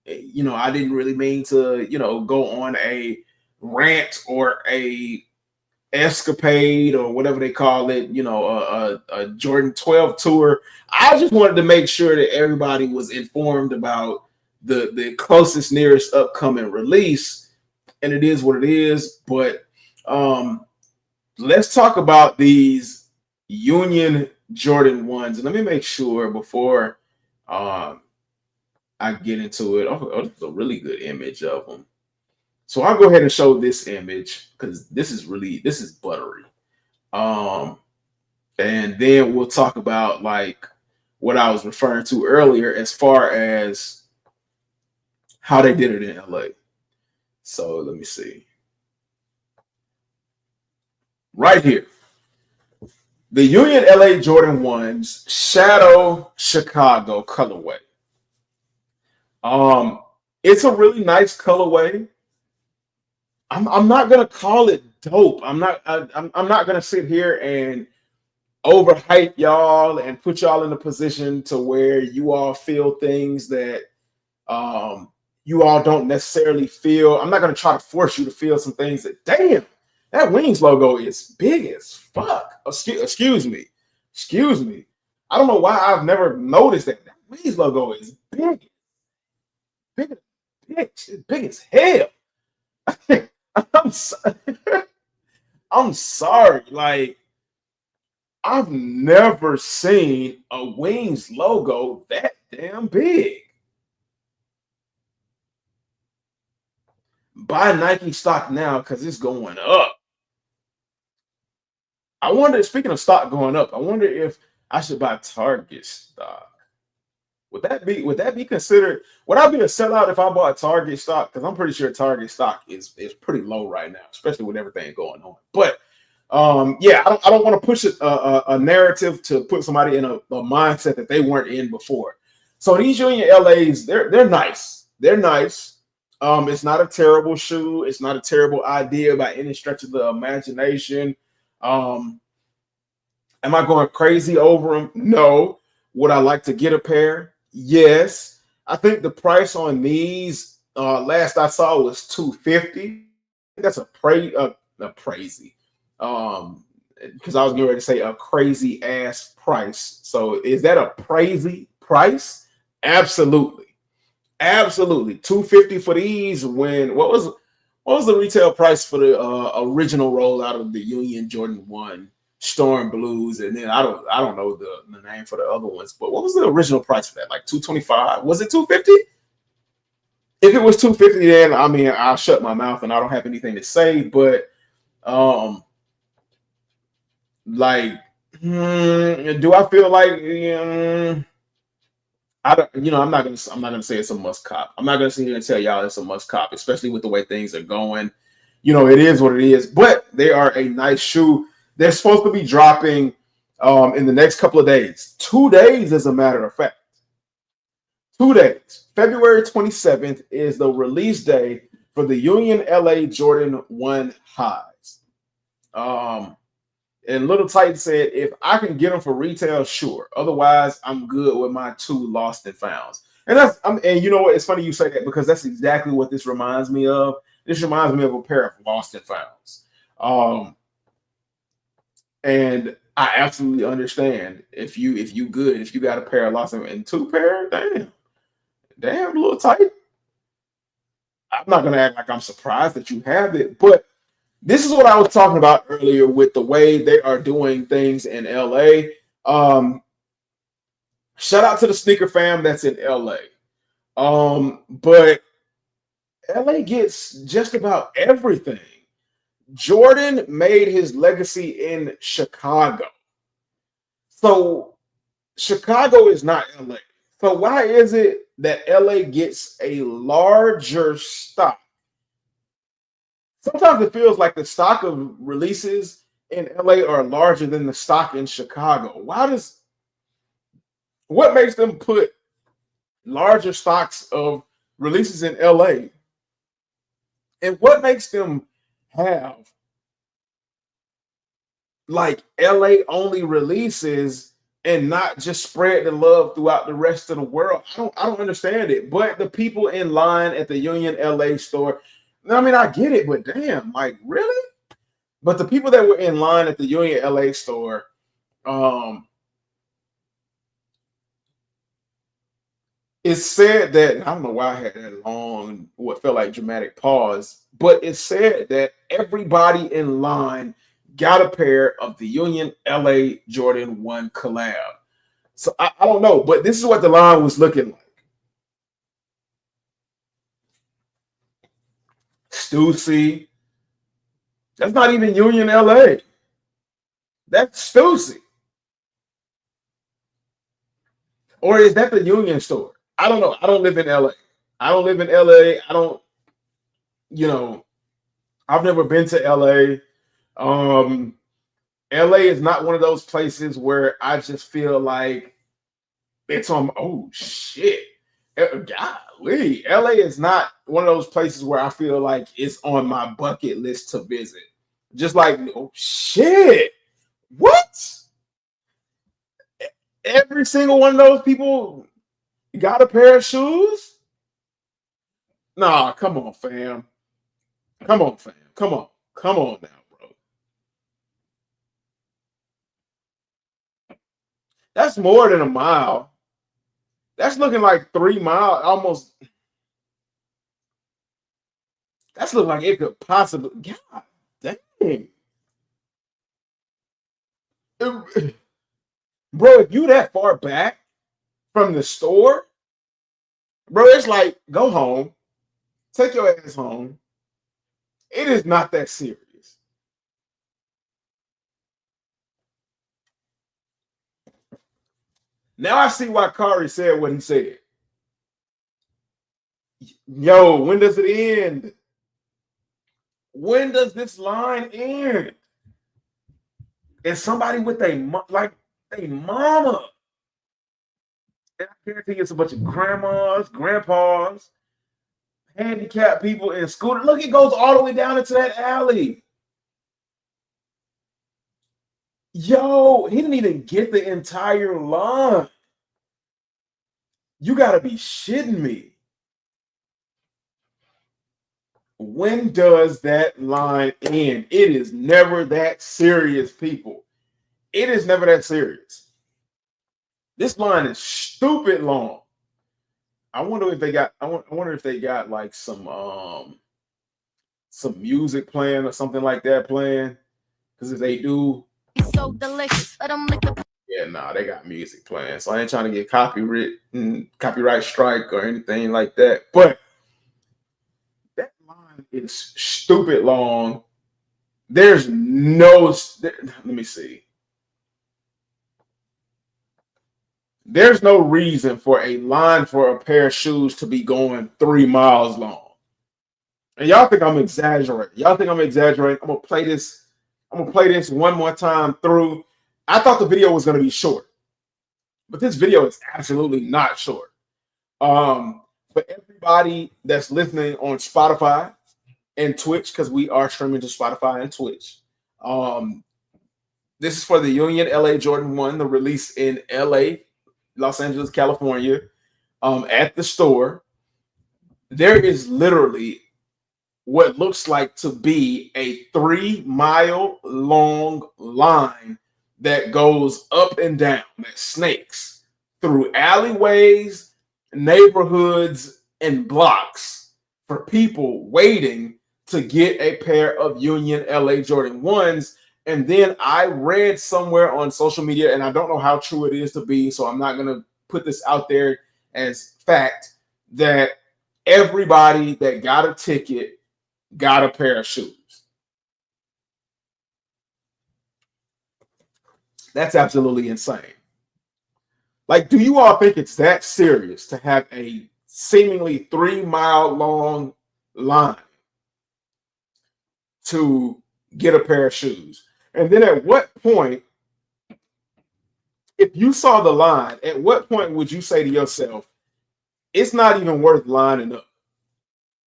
I didn't really mean to, go on a rant or a escapade or whatever they call it, a Jordan 12 tour. I just wanted to make sure that everybody was informed about the closest nearest upcoming release, and it is what it is. But let's talk about these Union Jordan 1s, and let me make sure before I get into it. Oh, this is a really good image of them. So I'll go ahead and show this image because this is buttery. And then we'll talk about like what I was referring to earlier as far as how they did it in LA. So let me see. Right here. The Union LA Jordan 1s Shadow Chicago colorway. It's a really nice colorway. I'm not gonna call it dope. I'm not gonna sit here and overhype y'all and put y'all in a position to where you all feel things that you all don't necessarily feel. I'm not gonna try to force you to feel some things that damn, that Wings logo is big as fuck. Excuse me. I don't know why I've never noticed that. That Wings logo is big. Big, it's big as hell. I'm sorry. I'm sorry. Like, I've never seen a Wings logo that damn big. Buy Nike stock now because it's going up. I wonder, speaking of stock going up, I wonder if I should buy Target stock. Would that be considered? Would I be a sellout if I bought Target stock? Because I'm pretty sure Target stock is pretty low right now, especially with everything going on. But Yeah, I don't want to push a narrative to put somebody in a mindset that they weren't in before. So these Union LAs, they're nice. They're nice. It's not a terrible shoe. It's not a terrible idea by any stretch of the imagination. Um, am I going crazy over them? No. Would I like to get a pair? Yes. I think the price on these last I saw was 250. That's a crazy. Because I was getting ready to say a crazy ass price. So is that a crazy price? Absolutely. Absolutely. 250 for these when what was the retail price for the original rollout of the Union Jordan 1 Storm Blues? And then I don't know the name for the other ones, but what was the original price for that? Like 225? Was it 250? If it was 250, then I mean I'll shut my mouth and I don't have anything to say, but um like do I feel like I don't, I'm not gonna say it's a must cop. I'm not gonna sit here and tell y'all it's a must cop, especially with the way things are going. It is what it is, but they are a nice shoe. They're supposed to be dropping in the next couple of days. 2 days, as a matter of fact. 2 days. February 27th is the release day for the Union LA Jordan 1 highs. And Little Titan said, if I can get them for retail, sure. Otherwise, I'm good with my 2 lost and founds. And you know what? It's funny you say that because that's exactly what this reminds me of. This reminds me of a pair of lost and founds. And I absolutely understand if you got a pair of lost and 2 pair, damn, Little Titan. I'm not gonna act like I'm surprised that you have it, but this is what I was talking about earlier with the way they are doing things in LA. Shout out to the sneaker fam that's in LA. But LA gets just about everything. Jordan made his legacy in Chicago. So Chicago is not LA. So why is it that LA gets a larger stock? Sometimes it feels like the stock of releases in LA are larger than the stock in Chicago. What makes them put larger stocks of releases in LA? And what makes them have like LA only releases and not just spread the love throughout the rest of the world? I don't understand it. But the people in line at the Union LA store, I mean, I get it, but damn, like really? But the people that were in line at the Union LA store, it said that I don't know why I had that long, what felt like dramatic pause, but it said that everybody in line got a pair of the Union LA Jordan 1 collab. So I don't know, but this is what the line was looking like. Stussy. That's not even Union LA. That's Stussy. Or is that the Union store? I don't know. I don't live in LA. I don't live in LA. I don't, I've never been to LA. LA is not one of those places where I just feel like it's on. Oh shit, golly, LA is not one of those places where I feel like it's on my bucket list to visit. Just like, oh shit, what? Every single one of those people got a pair of shoes? Nah, come on, fam. Come on, fam. Come on. Come on now, bro. That's more than a mile. That's looking like 3 miles, almost. That's looking like it could possibly. God dang. Bro, if you that far back from the store, bro, it's like, go home. Take your ass home. It is not that serious. Now I see why Kari said what he said. Yo, when does it end? When does this line end? and somebody with a mama. And I guarantee you it's a bunch of grandmas, grandpas, handicapped people in scooter. Look, it goes all the way down into that alley. Yo, he didn't even get the entire line. You gotta be shitting me. When does that line end? It is never that serious, people. It is never that serious. This line is stupid long. I wonder if they got. I wonder if they got like some music playing or something like that playing. Because if they do, It's so delicious. Let them lick the. Yeah, nah, they got music playing. So I ain't trying to get copyright strike or anything like that. But that line is stupid long. There's no. Let me see. There's no reason for a line for a pair of shoes to be going 3 miles long. And y'all think I'm exaggerating. I'm gonna play this. I'm gonna play this one more time through. I thought the video was gonna be short, but this video is absolutely not short. For everybody that's listening on Spotify and Twitch, because we are streaming to Spotify and Twitch. This is for the Union LA Jordan 1, the release in LA, Los Angeles, California, at the store. There is literally what looks like to be a 3 mile long line that goes up and down, that snakes through alleyways, neighborhoods, and blocks for people waiting to get a pair of Union LA Jordan 1s. And then I read somewhere on social media, and I don't know how true it is to be, so I'm not going to put this out there as fact, that everybody that got a ticket got a pair of shoes. That's absolutely insane. Like, do you all think it's that serious to have a seemingly 3 mile long line to get a pair of shoes? And then at what point, if you saw the line, at what point would you say to yourself, it's not even worth lining up?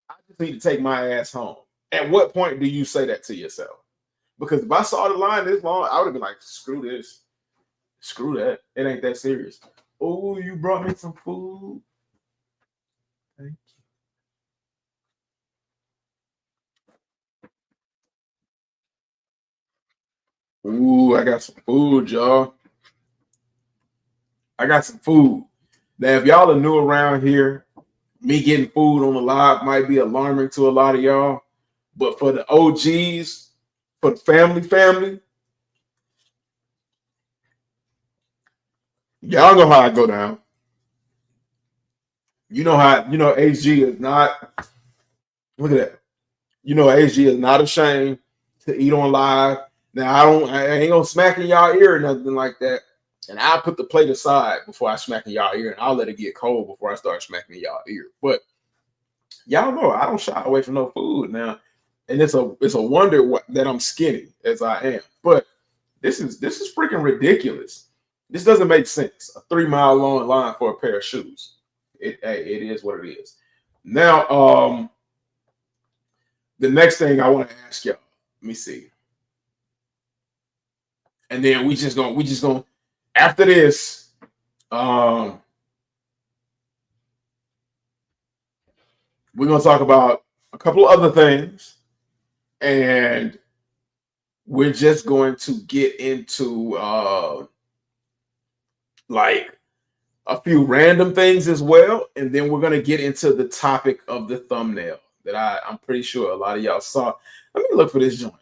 I just need to take my ass home. At what point do you say that to yourself? Because if I saw the line this long, I would have been like, screw this. Screw that. It ain't that serious. Oh, you brought me some food. Thank you. Ooh, I got some food, y'all. I got some food. Now, if y'all are new around here, me getting food on the live might be alarming to a lot of y'all. But for the OGs, for the family, y'all know how I go down. You know how, HG is not, look at that. HG is not ashamed to eat on live. Now, I ain't gonna smack in y'all ear or nothing like that. And I'll put the plate aside before I smack in y'all ear, and I'll let it get cold before I start smacking in y'all ear. But y'all know I don't shy away from no food now. And it's a wonder that I'm skinny as I am. But this is freaking ridiculous. This doesn't make sense. A 3 mile long line for a pair of shoes. It is what it is. Now, the next thing I want to ask y'all, let me see. And then we just gonna after this, we're gonna talk about a couple of other things, and we're just going to get into like a few random things as well, and then we're gonna get into the topic of the thumbnail that I'm pretty sure a lot of y'all saw. Let me look for this joint.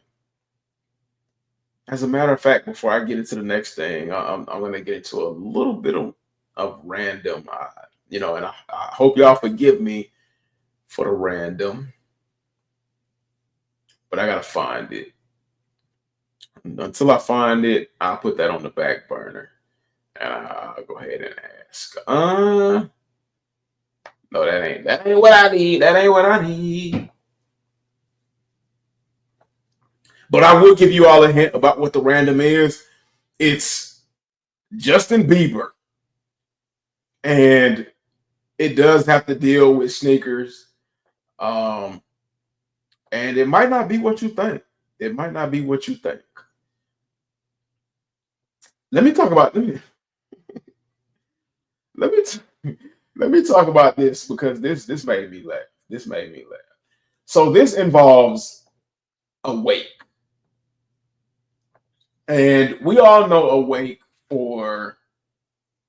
As a matter of fact, before I get into the next thing, I'm going to get into a little bit of random, and I hope y'all forgive me for the random, but I got to find it. Until I find it, I'll put that on the back burner. And I'll go ahead and ask. No, that ain't what I need. That ain't what I need. But I will give you all a hint about what the random is. It's Justin Bieber. And it does have to deal with sneakers. Um, and it might not be what you think. It might not be what you think. Let me talk about let me let me talk about this because this made me laugh. This made me laugh. So this involves Awake. And we all know Awake for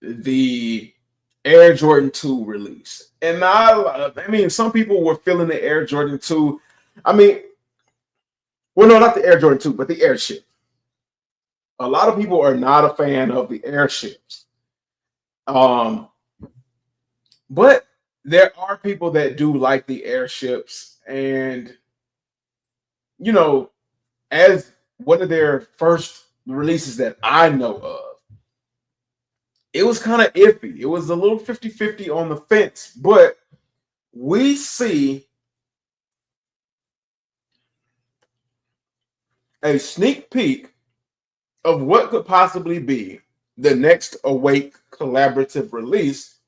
the Air Jordan 2 release. And I mean, some people were feeling the Air Jordan 2. I mean, well, no, not the Air Jordan 2, but the Airship. A lot of people are not a fan of the airships. Um, but there are people that do like the airships. And, you know, as one of their first releases that I know of, it was kind of iffy. It was a little 50-50 on the fence, but we see a sneak peek of what could possibly be the next Awake collaborative release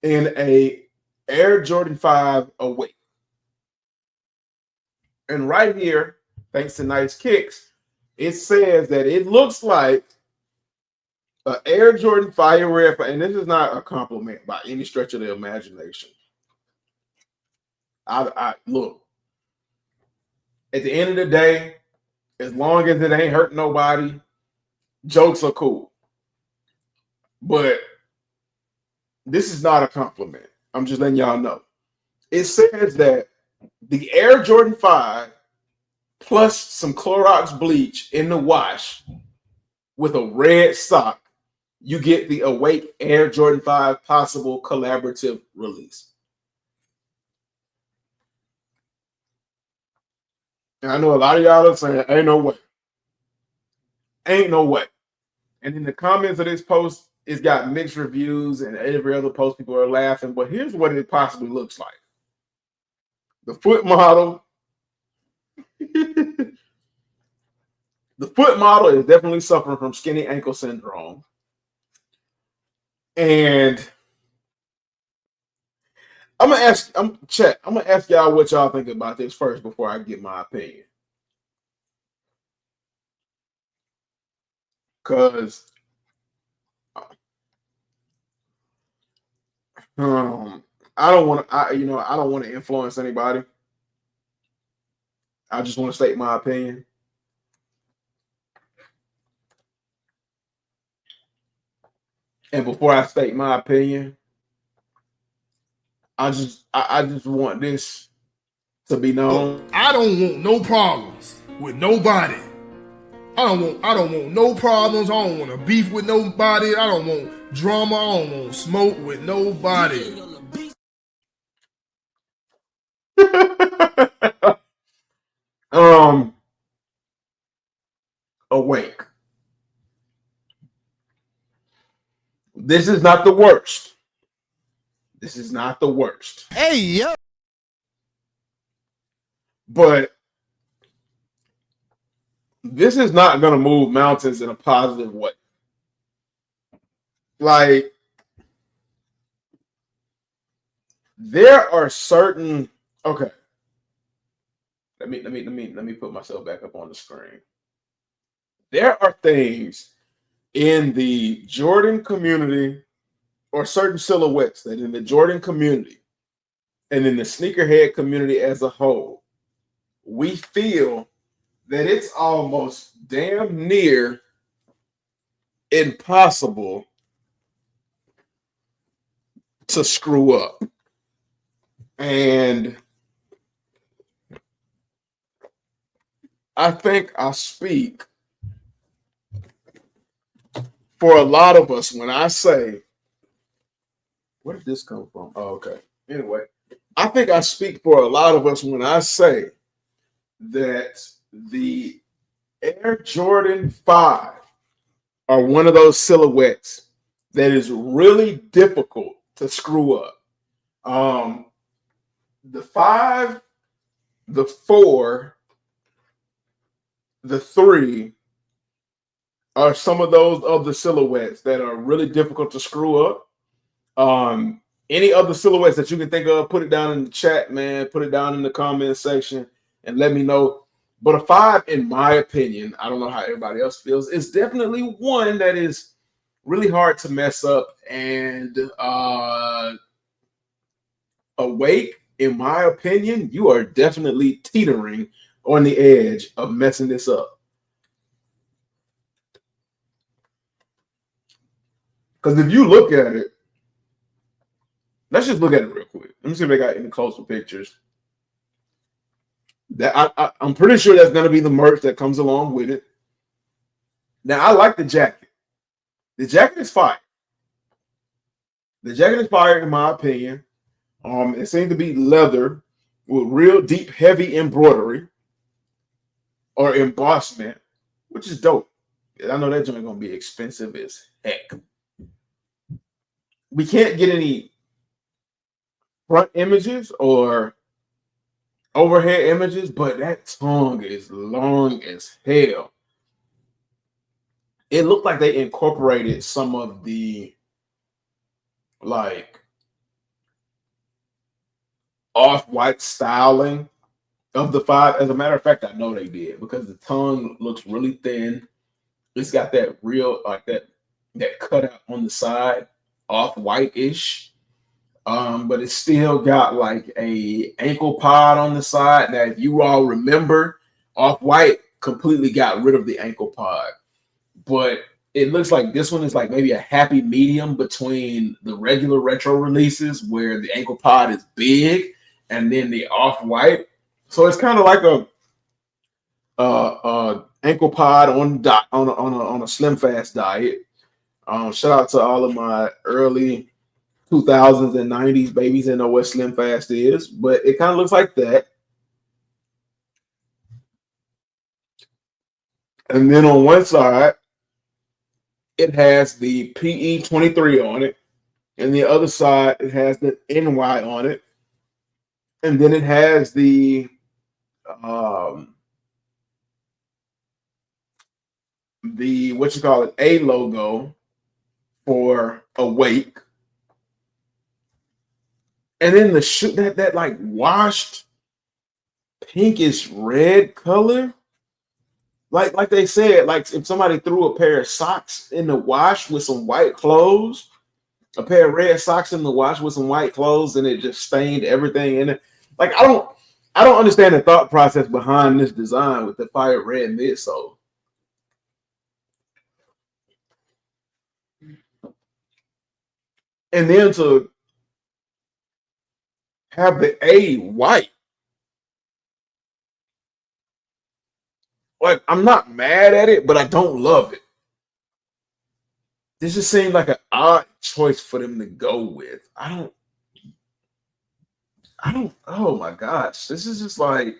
in a Air Jordan 5 Awake. And right here, thanks to Nice Kicks, it says that it looks like an Air Jordan Fire Red, and this is not a compliment by any stretch of the imagination. I look, at the end of the day, as long as it ain't hurting nobody, jokes are cool. But this is not a compliment. I'm just letting y'all know. It says that the Air Jordan 5 plus some Clorox bleach in the wash with a red sock, you get the Awake Air Jordan 5 possible collaborative release. And I know a lot of y'all are saying, ain't no way. Ain't no way. And in the comments of this post, it's got mixed reviews, and every other post, people are laughing. But here's what it possibly looks like. The foot model. The foot model is definitely suffering from skinny ankle syndrome. And I'm gonna ask y'all what y'all think about this first before I give my opinion. Cause I don't want to I don't want to influence anybody. I just want to state my opinion. And before I state my opinion, I just want this to be known. I don't want no problems with nobody. I don't want no problems. I don't want to beef with nobody. I don't want drama. I don't want smoke with nobody. Awake. This is not the worst. This is not the worst. Hey, yo. But this is not going to move mountains in a positive way. Like, there are certain, okay. Let me put myself back up on the screen. There are things in the Jordan community or certain silhouettes that in the Jordan community and in the sneakerhead community as a whole, we feel that it's almost damn near impossible to screw up. And I think I speak for a lot of us when I say, where did this come from? Oh, okay. Anyway, I think I speak for a lot of us when I say that the Air Jordan 5 are one of those silhouettes that is really difficult to screw up. The 5, the 4, the three are some of those other silhouettes that are really difficult to screw up. Any other silhouettes that you can think of, put it down in the chat, man. Put it down in the comment section and let me know. But a 5, in my opinion, I don't know how everybody else feels, is definitely one that is really hard to mess up. And Awake, in my opinion, you are definitely teetering on the edge of messing this up. Because if you look at it, let's just look at it real quick. Let me see if they got any closer pictures. That I'm pretty sure that's going to be the merch that comes along with it. Now, I like the jacket. The jacket is fire. The jacket is fire, in my opinion. It seems to be leather with real deep, heavy embroidery or embossment, which is dope. I know that joint gonna be expensive as heck. We can't get any front images or overhead images, but that tongue is long as hell. It looked like they incorporated some of the like off-white styling of the 5. As a matter of fact, I know they did because the tongue looks really thin. It's got that real like that cutout on the side, off-white-ish. But it's still got like a ankle pod on the side. Now, if you all remember, Off-White completely got rid of the ankle pod. But it looks like this one is like maybe a happy medium between the regular retro releases where the ankle pod is big and then the Off-White. So it's kind of like a ankle pod on a slim fast diet. Shout out to all of my early 2000s and 90s babies that know what slim fast is, but it kind of looks like that. And then on one side, it has the PE23 on it, and the other side it has the NY on it, and then it has the what you call it, A logo for Awake. And then the shoe that like washed pinkish red color, like they said, like if somebody threw a pair of socks in the wash with some white clothes, a pair of red socks in the wash with some white clothes, and it just stained everything in it. Like I don't understand the thought process behind this design with the fire red midsole. And then to have the A white. Like, I'm not mad at it, but I don't love it. This just seemed like an odd choice for them to go with. I don't, oh my gosh. This is just like,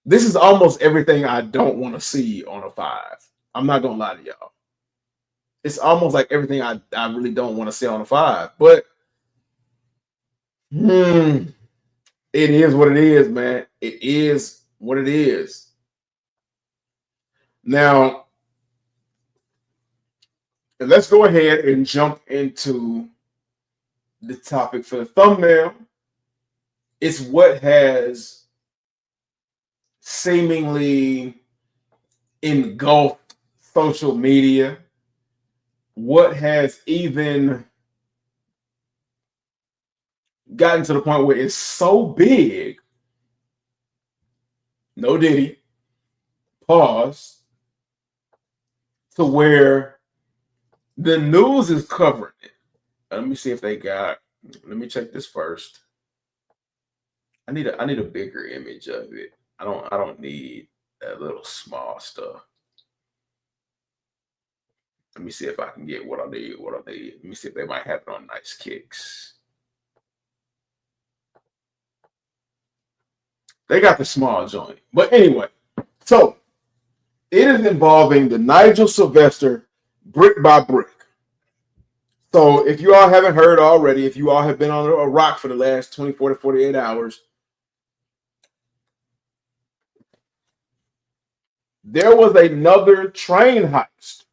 this is almost everything I don't want to see on a 5. I'm not going to lie to y'all. It's almost like everything I really don't want to see on a 5. But, it is what it is, man. It is what it is. Now, let's go ahead and jump into the topic for the thumbnail. It's what has seemingly engulfed social media, what has even gotten to the point where it's so big, no Diddy, pause, to where the news is covering it. Let me see if they got, let me check this first. I need a bigger image of it. I don't need that little small stuff. Let me see if I can get what I need. Let me see if they might have it on Nice Kicks. They got the small joint. But anyway, so it is involving the Nigel Sylvester Brick by Brick. So if you all haven't heard already, if you all have been on a rock for the last 24 to 48 hours, there was another train heist.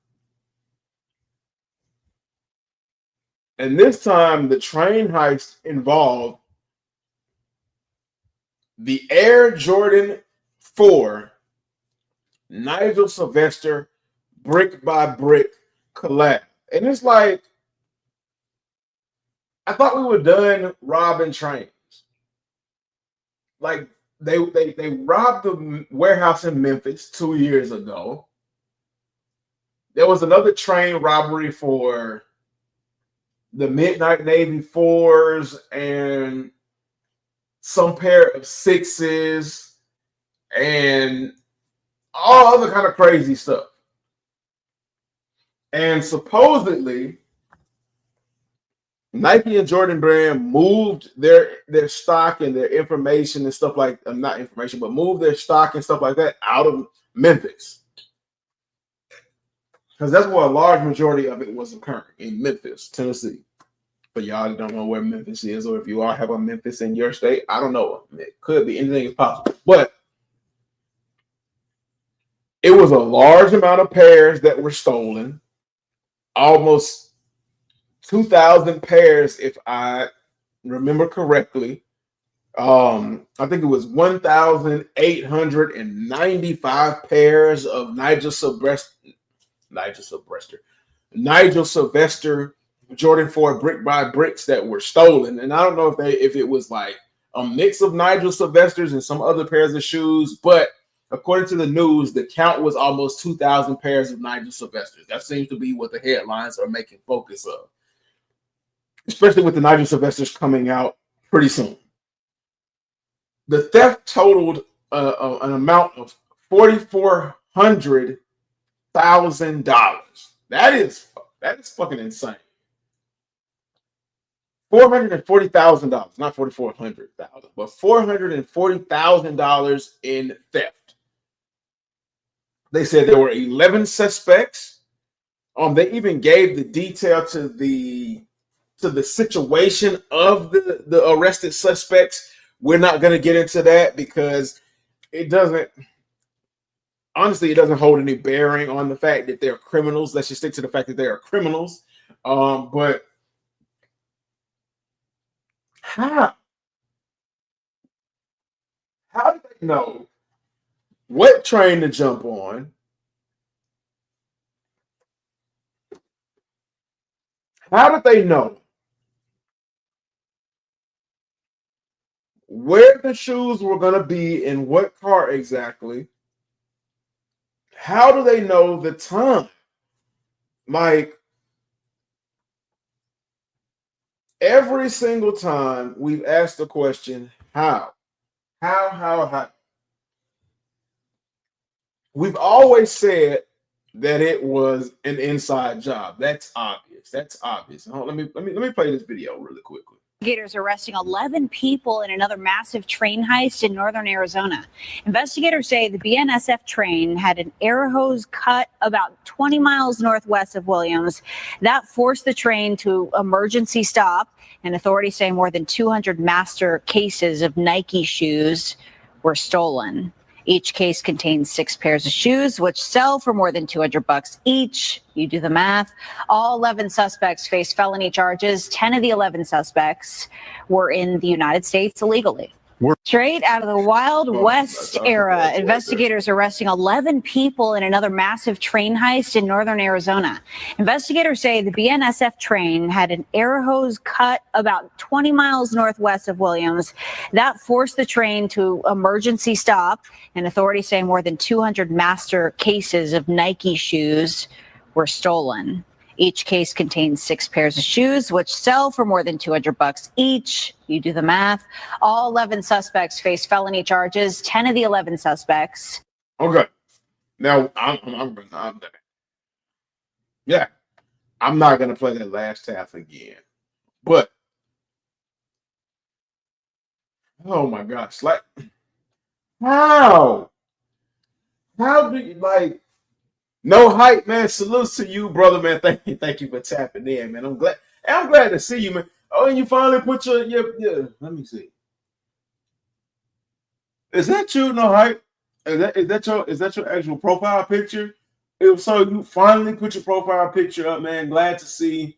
And this time, the train heist involved the Air Jordan 4 Nigel Sylvester brick by brick collab. And it's like, I thought we were done robbing trains. Like, they robbed the warehouse in Memphis 2 years ago. There was another train robbery for the Midnight Navy 4s and some pair of 6s and all other kind of crazy stuff. And supposedly, Nike and Jordan Brand moved their stock and their information and stuff like not information, but moved their stock and stuff like that out of Memphis. Because that's where a large majority of it was occurring, in Memphis, Tennessee. For y'all that don't know where Memphis is, or if you all have a Memphis in your state, I don't know. It could be, anything is possible. But it was a large amount of pairs that were stolen. Almost 2,000 pairs, if I remember correctly. I think it was 1,895 pairs of Nigel Sylvester Jordan 4 brick by bricks that were stolen. And I don't know if it was like a mix of Nigel Sylvesters and some other pairs of shoes, but according to the news, the count was almost 2,000 pairs of Nigel Sylvesters. That seems to be what the headlines are making focus of, especially with the Nigel Sylvesters coming out pretty soon. The theft totaled an amount of $4,400,000. That is fucking insane. $440,000, not $4,400,000, but $440,000 in theft. They said there were 11 suspects. They even gave the detail to the situation of the arrested suspects. We're not going to get into that because it doesn't hold any bearing on the fact that they're criminals. Let's just stick to the fact that they are criminals. But how did they know what train to jump on? How did they know where the shoes were going to be in what car exactly? How do they know the time? Like, every single time we've asked the question, how? We've always said that it was an inside job. That's obvious. Let me play this video really quickly. Investigators arresting 11 people in another massive train heist in northern Arizona. Investigators say the BNSF train had an air hose cut about 20 miles northwest of Williams. That forced the train to emergency stop, and authorities say more than 200 master cases of Nike shoes were stolen. Each case contains 6 pairs of shoes, which sell for more than $200 each. You do the math. All 11 suspects face felony charges. 10 of the 11 suspects were in the United States illegally. Straight out of the Wild West era, investigators arresting 11 people in another massive train heist in northern Arizona. Investigators say the BNSF train had an air hose cut about 20 miles northwest of Williams. That forced the train to emergency stop, and authorities say more than 200 master cases of Nike shoes were stolen. Each case contains 6 pairs of shoes, which sell for more than $200 each. You do the math. All 11 suspects face felony charges. 10 of the 11 suspects. Okay. Now, I'm not going to play that last half again. But, oh my gosh, like, how? How do you, like, no hype, man. Salutes to you, brother, man. Thank you for tapping in, man. I'm glad to see you, man. Oh, and you finally put your let me see. Is that you, no hype? Is that your actual profile picture? So you finally put your profile picture up, man. Glad to see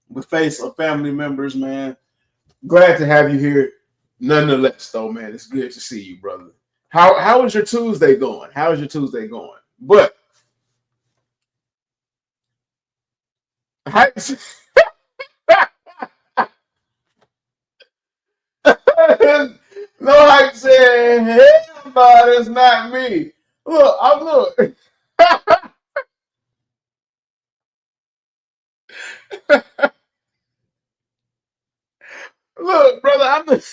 the face of family members, man. Glad to have you here. Nonetheless, though, man, it's good to see you, brother. How is your Tuesday going? How is your Tuesday going? But hype, no hype saying, hell no, that's not me. Look, I'm look. Look, brother, I'm the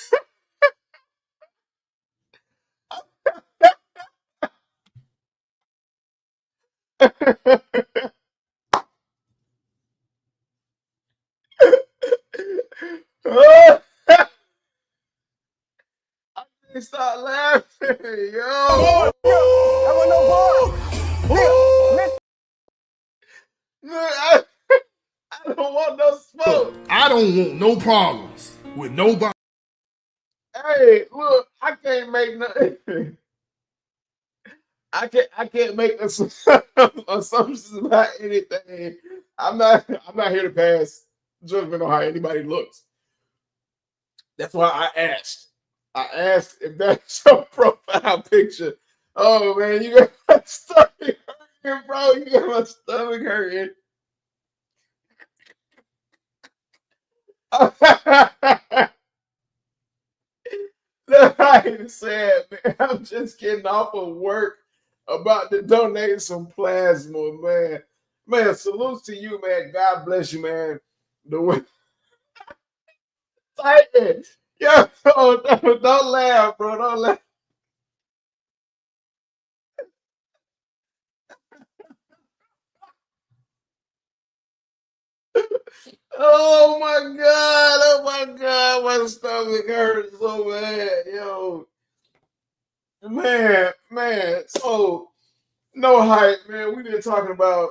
oh, can't stop laughing, yo. Look, I don't want no smoke. I don't want no problems with nobody. Hey, look, I can't make nothing. I can't make assumptions about anything. I'm not here to pass judgment on how anybody looks. That's why I asked. I asked if that's your profile picture. Oh man, you got my stomach hurting, bro. You got my stomach hurting. I ain't sad, man. I'm just getting off of work, about to donate some plasma, man. Man, salutes to you, man. God bless you, man. The way Titan. Yo, don't laugh, bro. Don't laugh. Oh my god, oh my god, my stomach hurts so bad, yo. Man. So no hype, man. We've been talking about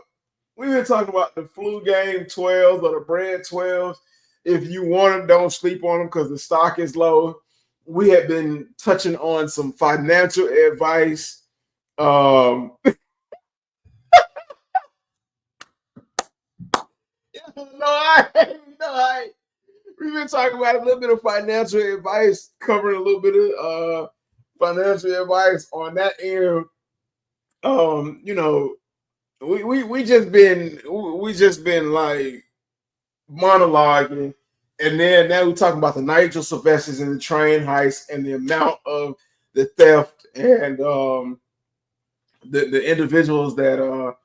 the flu game 12s or the bread 12s. If you want them, don't sleep on them because the stock is low. We have been touching on some financial advice. No, we've been talking about a little bit of financial advice, covering a little bit of financial advice on that end. You know, we just been like monologuing, and then now we're talking about the Nigel Sylvesters and the train heist and the amount of the theft and the individuals that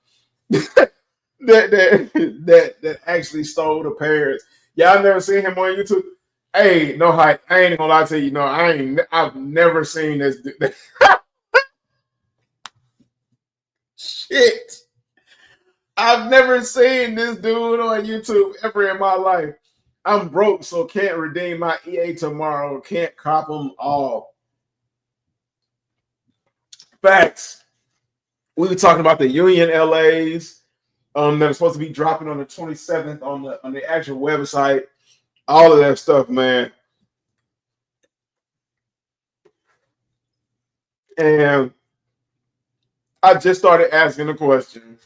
that actually stole the parents. Y'all never seen him on YouTube? Hey, no hype. I ain't gonna lie to you. No, I've never seen this. Shit. I've never seen this dude on YouTube ever in my life. I'm broke, so can't redeem my EA tomorrow. Can't cop them all. Facts. We were talking about the Union LAs that are supposed to be dropping on the 27th on the actual website. All of that stuff, man. And I just started asking the question.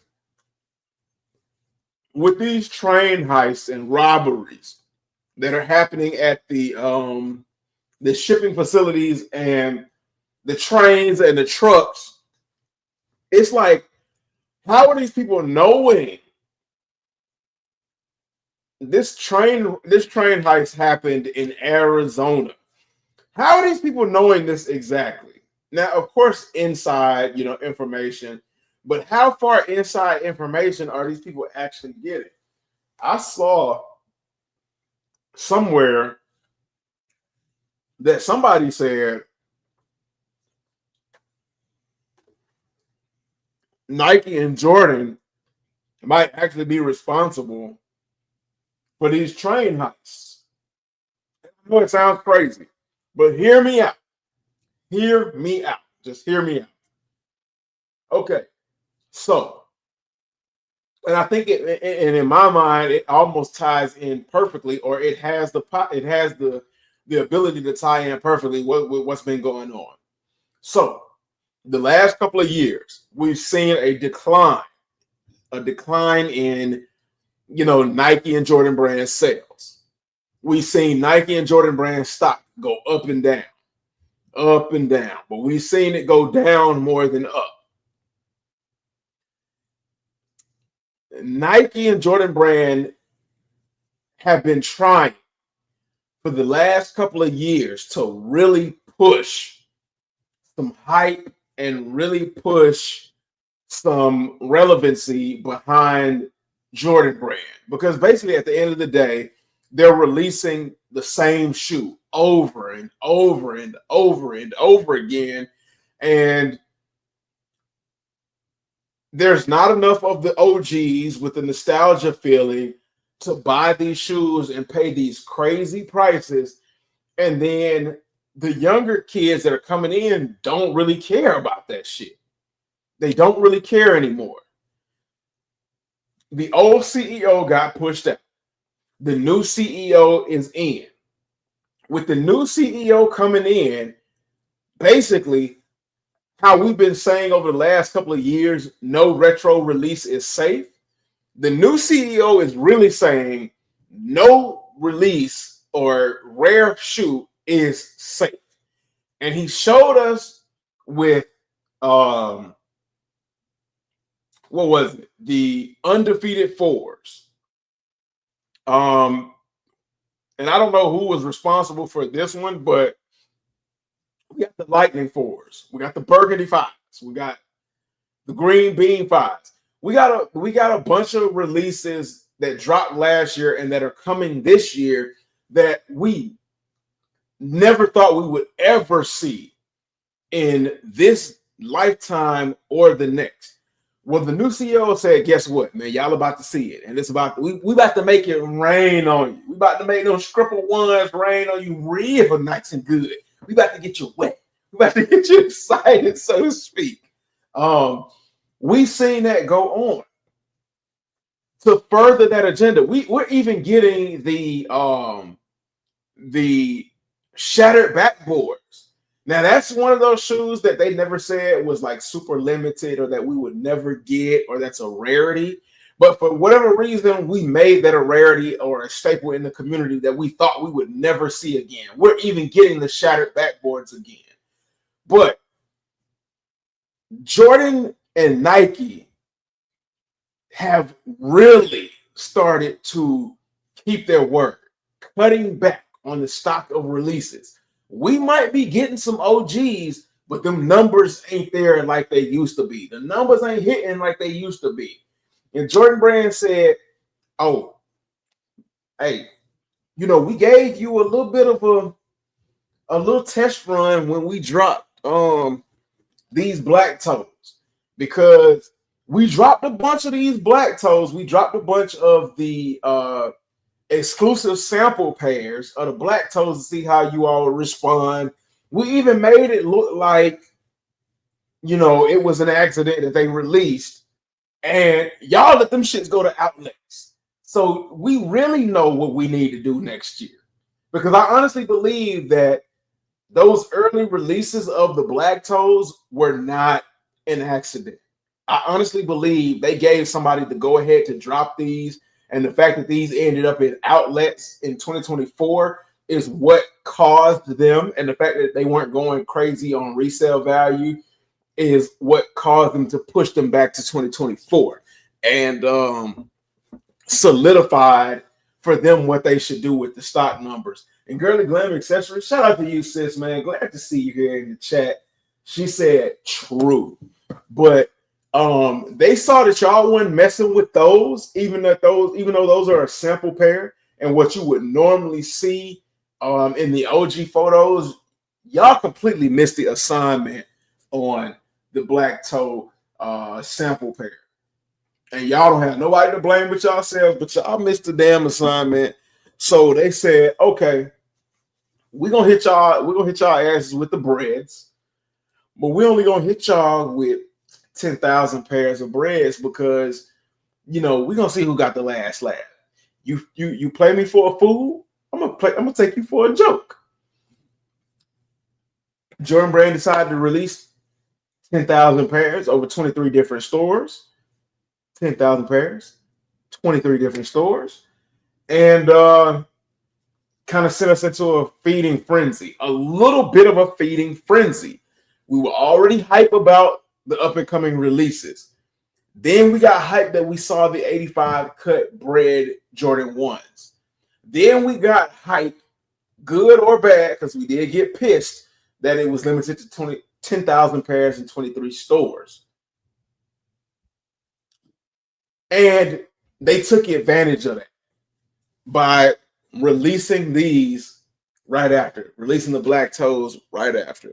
With these train heists and robberies that are happening at the shipping facilities and the trains and the trucks, it's like, how are these people knowing this train heist happened in Arizona? How are these people knowing this exactly? Now, of course, inside, information, but how far inside information are these people actually getting? I saw somewhere that somebody said Nike and Jordan might actually be responsible for these train heists. I know it sounds crazy, but hear me out. Hear me out. Just hear me out. Okay, so, and I think and in my mind, it almost ties in perfectly, or it has the ability to tie in perfectly with what's been going on. So, the last couple of years, we've seen a decline in, Nike and Jordan brand sales. We've seen Nike and Jordan brand stock go up and down, but we've seen it go down more than up. Nike and Jordan brand have been trying for the last couple of years to really push some hype and really push some relevancy behind Jordan brand, because basically at the end of the day, they're releasing the same shoe over and over and over and over again. And there's not enough of the OGs with the nostalgia feeling to buy these shoes and pay these crazy prices. And then the younger kids that are coming in don't really care about that shit. They don't really care anymore. The old CEO got pushed out. The new CEO is in. With the new CEO coming in, basically, how we've been saying over the last couple of years, no retro release is safe. The new CEO is really saying no release or rare shoe is safe. And he showed us with what was it? The undefeated fours. And I don't know who was responsible for this one, but we got the lightning fours, we got the burgundy fives, we got the green bean fives. We got a bunch of releases that dropped last year and that are coming this year that we never thought we would ever see in this lifetime or the next. Well, the new CEO said, guess what, man? Y'all about to see it. And it's about, we about to make it rain on you. We about to make those scribble ones rain on you real nice and good. We about to get you wet. We about to get you excited, so to speak. We've seen that go on. To further that agenda, we're even getting the shattered backboards. Now, that's one of those shoes that they never said was like super limited or that we would never get or that's a rarity. But for whatever reason, we made that a rarity or a staple in the community that we thought we would never see again. We're even getting the shattered backboards again. But Jordan and Nike have really started to keep their word, cutting back on the stock of releases. We might be getting some OGs, but them numbers ain't there like they used to be. The numbers ain't hitting like they used to be. And Jordan Brand said, oh, hey, we gave you a little bit of a little test run when we dropped these black toes, because we dropped a bunch of these black toes. We dropped a bunch of the exclusive sample pairs of the black toes to see how you all respond. We even made it look like, it was an accident that they released, and y'all let them shits go to outlets. So we really know what we need to do next year, because I honestly believe that those early releases of the black toes were not an accident. I honestly believe they gave somebody the go ahead to drop these. And the fact that these ended up in outlets in 2024 is what caused them. And the fact that they weren't going crazy on resale value is what caused them to push them back to 2024 and solidified for them what they should do with the stock numbers. And Girly Glam Accessories, shout out to you, sis, man. Glad to see you here in the chat. She said true. But they saw that y'all weren't messing with those, even though those are a sample pair and what you would normally see in the OG photos. Y'all completely missed the assignment on the black toe sample pair, and y'all don't have nobody to blame but yourselves, but y'all missed the damn assignment. So they said, okay, we're gonna hit y'all asses with the breads, but we're only gonna hit y'all with 10,000 pairs of breads, because we're gonna see who got the last laugh. You play me for a fool, I'm gonna take you for a joke. Jordan Brand decided to release 10,000 pairs over 23 different stores. 10,000 pairs, 23 different stores. And kind of sent us into a feeding frenzy, a little bit of a feeding frenzy. We were already hype about the up and coming releases. Then we got hyped that we saw the 85 cut bread Jordan 1s. Then we got hyped, good or bad, because we did get pissed that it was limited to 10,000 pairs in 23 stores. And they took advantage of that by releasing these right after, releasing the black toes right after.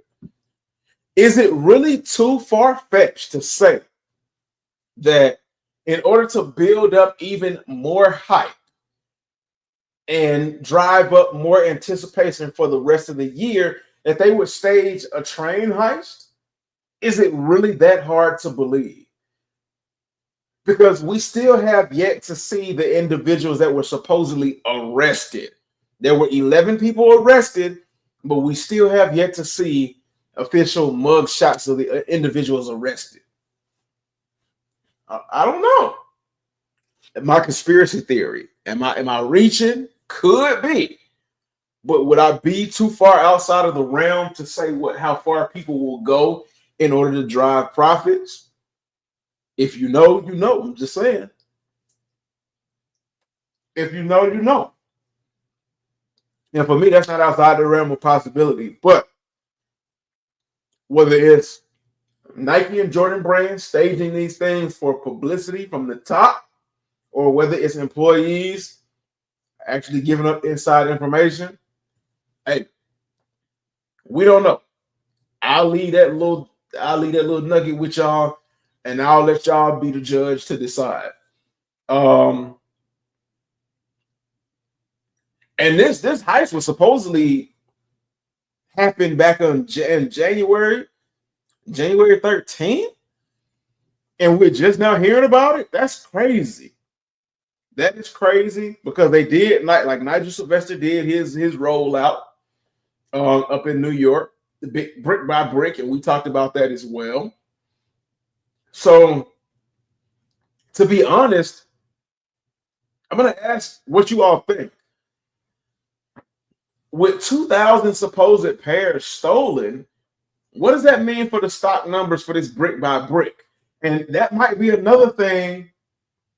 Is it really too far-fetched to say that in order to build up even more hype and drive up more anticipation for the rest of the year, that they would stage a train heist? Is it really that hard to believe? Because we still have yet to see the individuals that were supposedly arrested. There were 11 people arrested, but we still have yet to see official mug shots of the individuals arrested. I don't know. My conspiracy theory. Am I reaching? Could be. But would I be too far outside of the realm to say how far people will go in order to drive profits? If you know, you know. I'm just saying. If you know, you know. And for me, that's not outside the realm of possibility. But whether it's Nike and Jordan Brand staging these things for publicity from the top, or whether it's employees actually giving up inside information, hey, we don't know. I'll leave that little nugget with y'all, and I'll let y'all be the judge to decide. And this heist was supposedly happened back in January 13th, and we're just now hearing about it. That's crazy. That is crazy because they did like Nigel Sylvester did his rollout up in New York, the big brick by brick, and we talked about that as well. So, to be honest, I'm gonna ask what you all think. With 2,000 supposed pairs stolen, what does that mean for the stock numbers for this brick by brick? And that might be another thing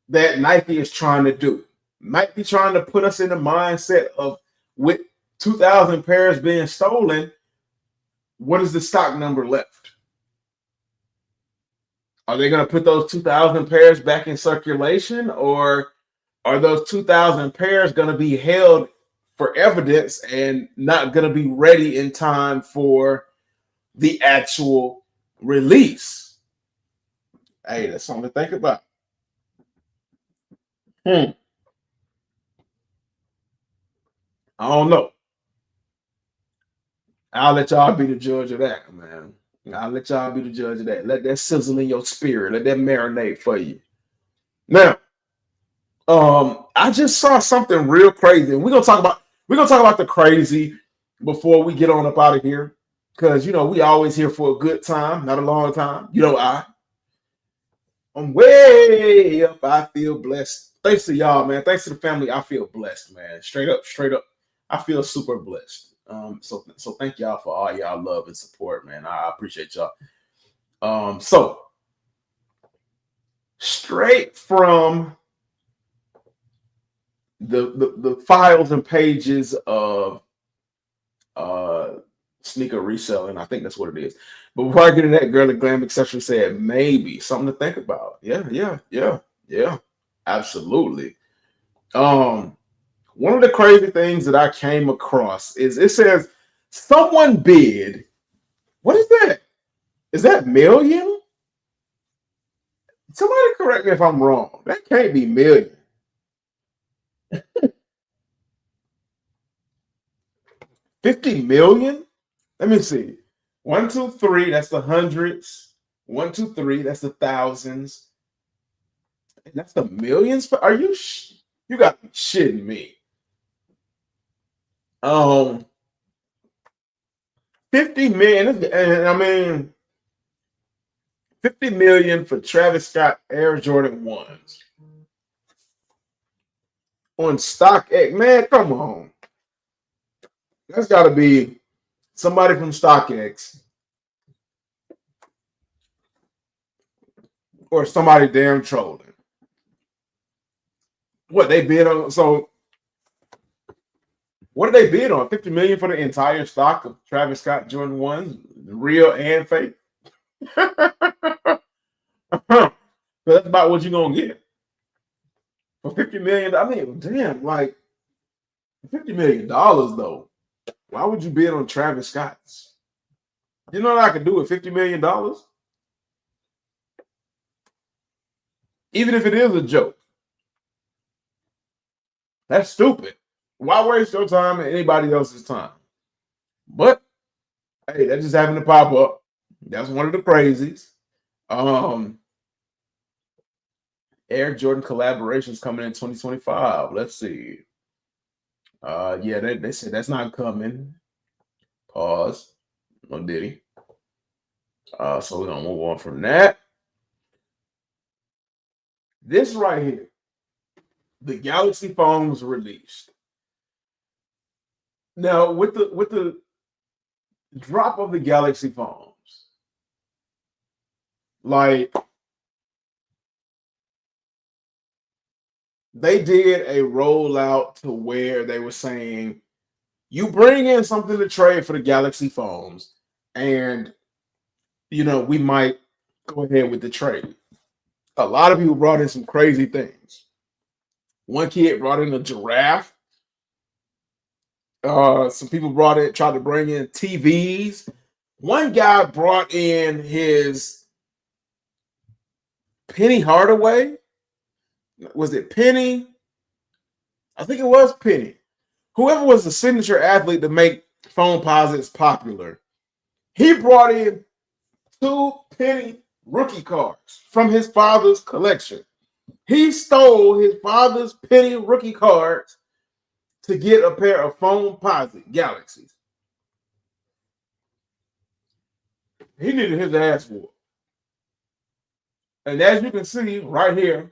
that Nike is trying to do. Might be trying to put us in the mindset of, with 2,000 pairs being stolen, what is the stock number left? Are they going to put those 2,000 pairs back in circulation, or are those 2,000 pairs going to be held for evidence and not going to be ready in time for the actual release? Hey, that's something to think about. I don't know. I'll let y'all be the judge of that, man. I'll let y'all be the judge of that. Let that sizzle in your spirit. Let that marinate for you. Now, I just saw something real crazy. And we're gonna talk about the crazy before we get on up out of here. Because we always here for a good time, not a long time. I'm way up. I feel blessed. Thanks to y'all, man. Thanks to the family. I feel blessed, man. Straight up. I feel super blessed. So thank y'all for all y'all love and support, man. I appreciate y'all. So straight from the files and pages of sneaker reselling, I think that's what it is. But before I get into that, Girl at Glam Exception said maybe something to think about. Yeah, absolutely. One of the crazy things that I came across is it says someone bid. What is that? Is that million? Somebody correct me if I'm wrong. That can't be million. 50 million? Let me see. 1, 2, 3, that's the hundreds. 1, 2, 3, that's the thousands. And that's the millions? Are you you got to be shitting me. 50 million, and I mean, $50 million for Travis Scott Air Jordan 1s on StockX. Man, come on. That's got to be somebody from StockX or somebody damn trolling. What they bid on? So, what did they bid on? $50 million for the entire stock of Travis Scott Jordan 1s, real and fake? That's about what you're gonna get for $50 million. I mean, damn, like $50 million though. Why would you bid on Travis Scott's? You know what I could do with $50 million? Even if it is a joke. That's stupid. Why waste your time and anybody else's time? But hey, that just happened to pop up. That's one of the crazies. Air Jordan collaborations coming in 2025. Let's see. Yeah, they said that's not coming. Pause. No diddy. So we're gonna move on from that. This right here, the Galaxy phone was released. Now with the drop of the Galaxy phones, like they did a rollout to where they were saying you bring in something to trade for the Galaxy phones, and we might go ahead with the trade. A lot of people brought in some crazy things. One kid brought in a giraffe. Some people tried to bring in TVs. One guy brought in his Penny Hardaway. Was it Penny? I think it was Penny. Whoever was the signature athlete to make phone posits popular, he brought in 2 Penny rookie cards from his father's collection. He stole his father's Penny rookie cards to get a pair of phone posit Galaxies. He needed his ass whooped. And as you can see right here,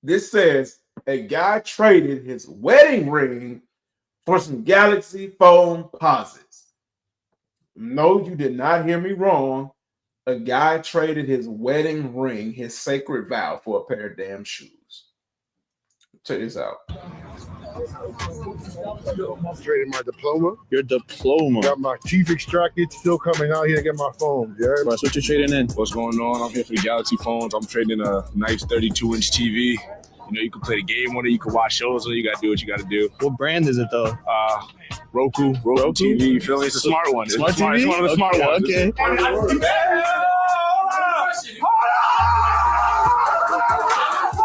this says a guy traded his wedding ring for some Galaxy phone posits. No, you did not hear me wrong. A guy traded his wedding ring, his sacred vow, for a pair of damn shoes. Check this out. Trading my diploma. Your diploma. Got my teeth extracted. Still coming out here to get my phone. Yeah. That's what you're trading in. What's going on? I'm here for the Galaxy phones. I'm trading a nice 32-inch TV. You can play the game on it. You can watch shows on it. You got to do what you got to do. What brand is it, though? Roku TV. You feel me? It's a smart one. Smart TV? It's one of the smart ones. Okay.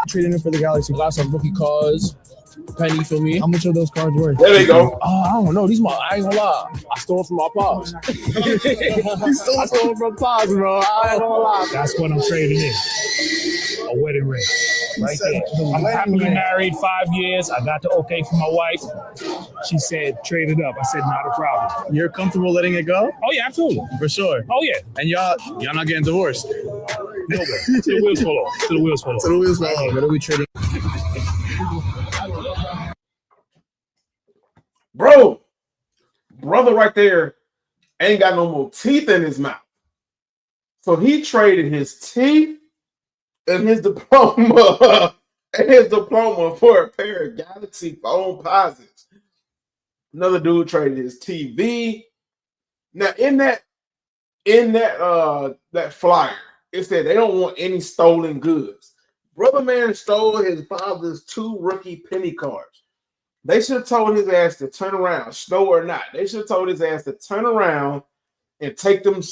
Trading in for the Galaxy Glass on rookie cards. Penny for me. How much are those cards worth? There they go. I don't know. I ain't gonna lie. I stole it from my pops. I stole it from pops, bro. I ain't gonna lie. That's what I'm trading in. A wedding ring. Right there. I'm happily married 5 years. I got the okay from my wife. She said, trade it up. I said, not a problem. You're comfortable letting it go? Oh, yeah, absolutely. For sure. Oh, yeah. And y'all not getting divorced? No way. To the wheels fall off. To the wheels fall off. To the wheels fall off. What are we trading? Bro, brother right there ain't got no more teeth in his mouth. So he traded his teeth and his diploma for a pair of Galaxy phone posits. Another dude traded his TV. Now in that flyer, it said they don't want any stolen goods. Brother man stole his father's 2 rookie penny cards. They should have told his ass to turn around, snow or not. They should have told his ass to turn around and take them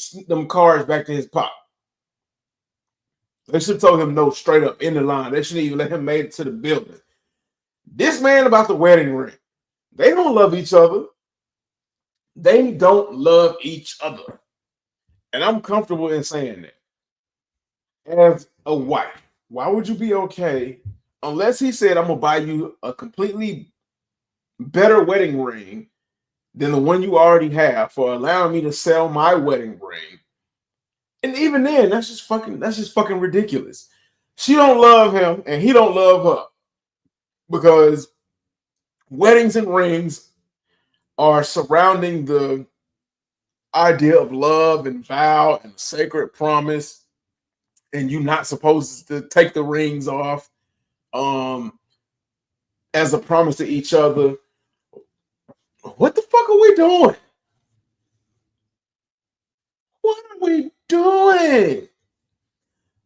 cards back to his pop. They should have told him no straight up in the line. They shouldn't even let him make it to the building. This man about the wedding ring. They don't love each other. They don't love each other. And I'm comfortable in saying that. As a wife, why would you be okay unless he said, I'm going to buy you a completely better wedding ring than the one you already have for allowing me to sell my wedding ring? And even then, that's just fucking ridiculous. She don't love him, and he don't love her because weddings and rings are surrounding the idea of love and vow and sacred promise, and you're not supposed to take the rings off as a promise to each other. What the fuck are we doing? What are we doing?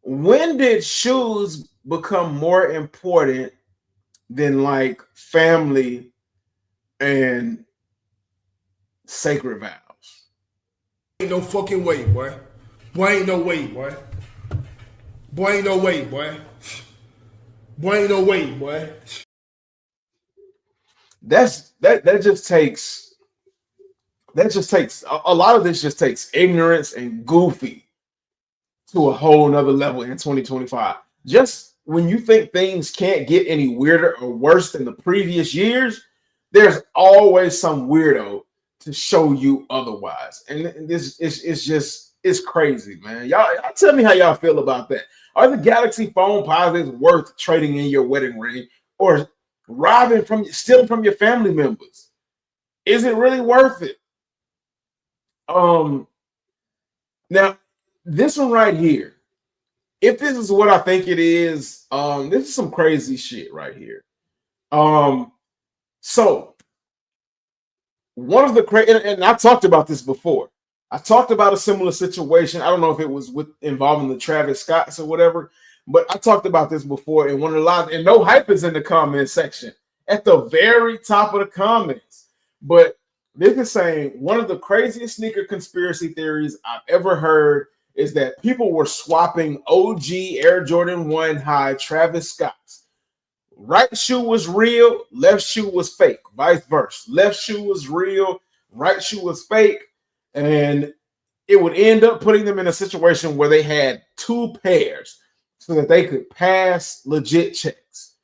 When did shoes become more important than like family and sacred vows? Ain't no fucking way, boy. Boy, ain't no way, boy. Boy, ain't no way, boy. Boy, ain't no way, boy. That just takes a lot of this just takes ignorance and goofy to a whole nother level in 2025. Just when you think things can't get any weirder or worse than the previous years, there's always some weirdo to show you otherwise. And this is just, it's crazy, man. Y'all tell me how y'all feel about that. Are the Galaxy phone positives worth trading in your wedding ring or stealing from your family members? Is it really worth it? Now this one right here, if this is what I think it is, this is some crazy shit right here. So one of the and I talked about this before. I talked about a similar situation. I don't know if it was involving the Travis Scotts or whatever, but I talked about this before in one of the lives. And no hype is in the comment section at the very top of the comments. But this is saying one of the craziest sneaker conspiracy theories I've ever heard is that people were swapping OG Air Jordan 1 high Travis Scotts. Right shoe was real, left shoe was fake, vice versa. Left shoe was real, right shoe was fake. And it would end up putting them in a situation where they had two pairs so that they could pass legit checks.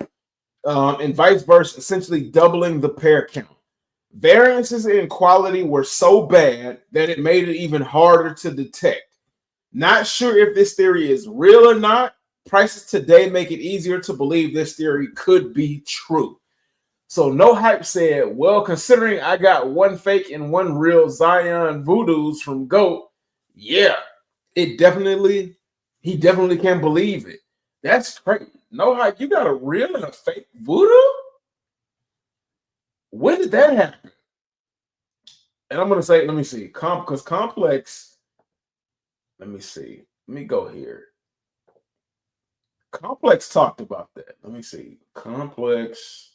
And vice versa, essentially doubling the pair count. Variances in quality were so bad that it made it even harder to detect. Not sure if this theory is real or not. Prices today make it easier to believe this theory could be true. So No Hype said, well, considering I got one fake and one real Zion Voodoos from GOAT, yeah, he definitely can believe it. That's crazy. No Hype, you got a real and a fake Voodoo? When did that happen? And I'm going to say, let me see, because Complex, let me see. Let me go here. Complex talked about that. Let me see. Complex.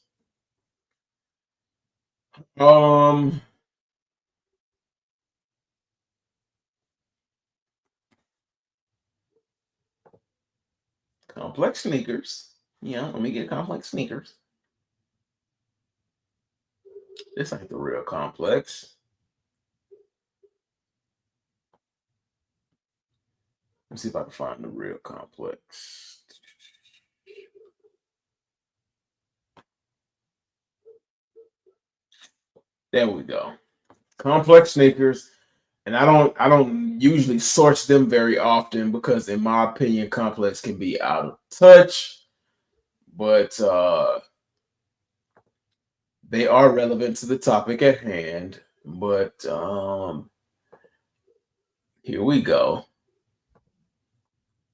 Complex sneakers. Yeah, let me get Complex sneakers. This ain't the real Complex. Let's see if I can find the real Complex. There we go. Complex sneakers. And I don't usually source them very often because in my opinion, Complex can be out of touch. But they are relevant to the topic at hand. But here we go.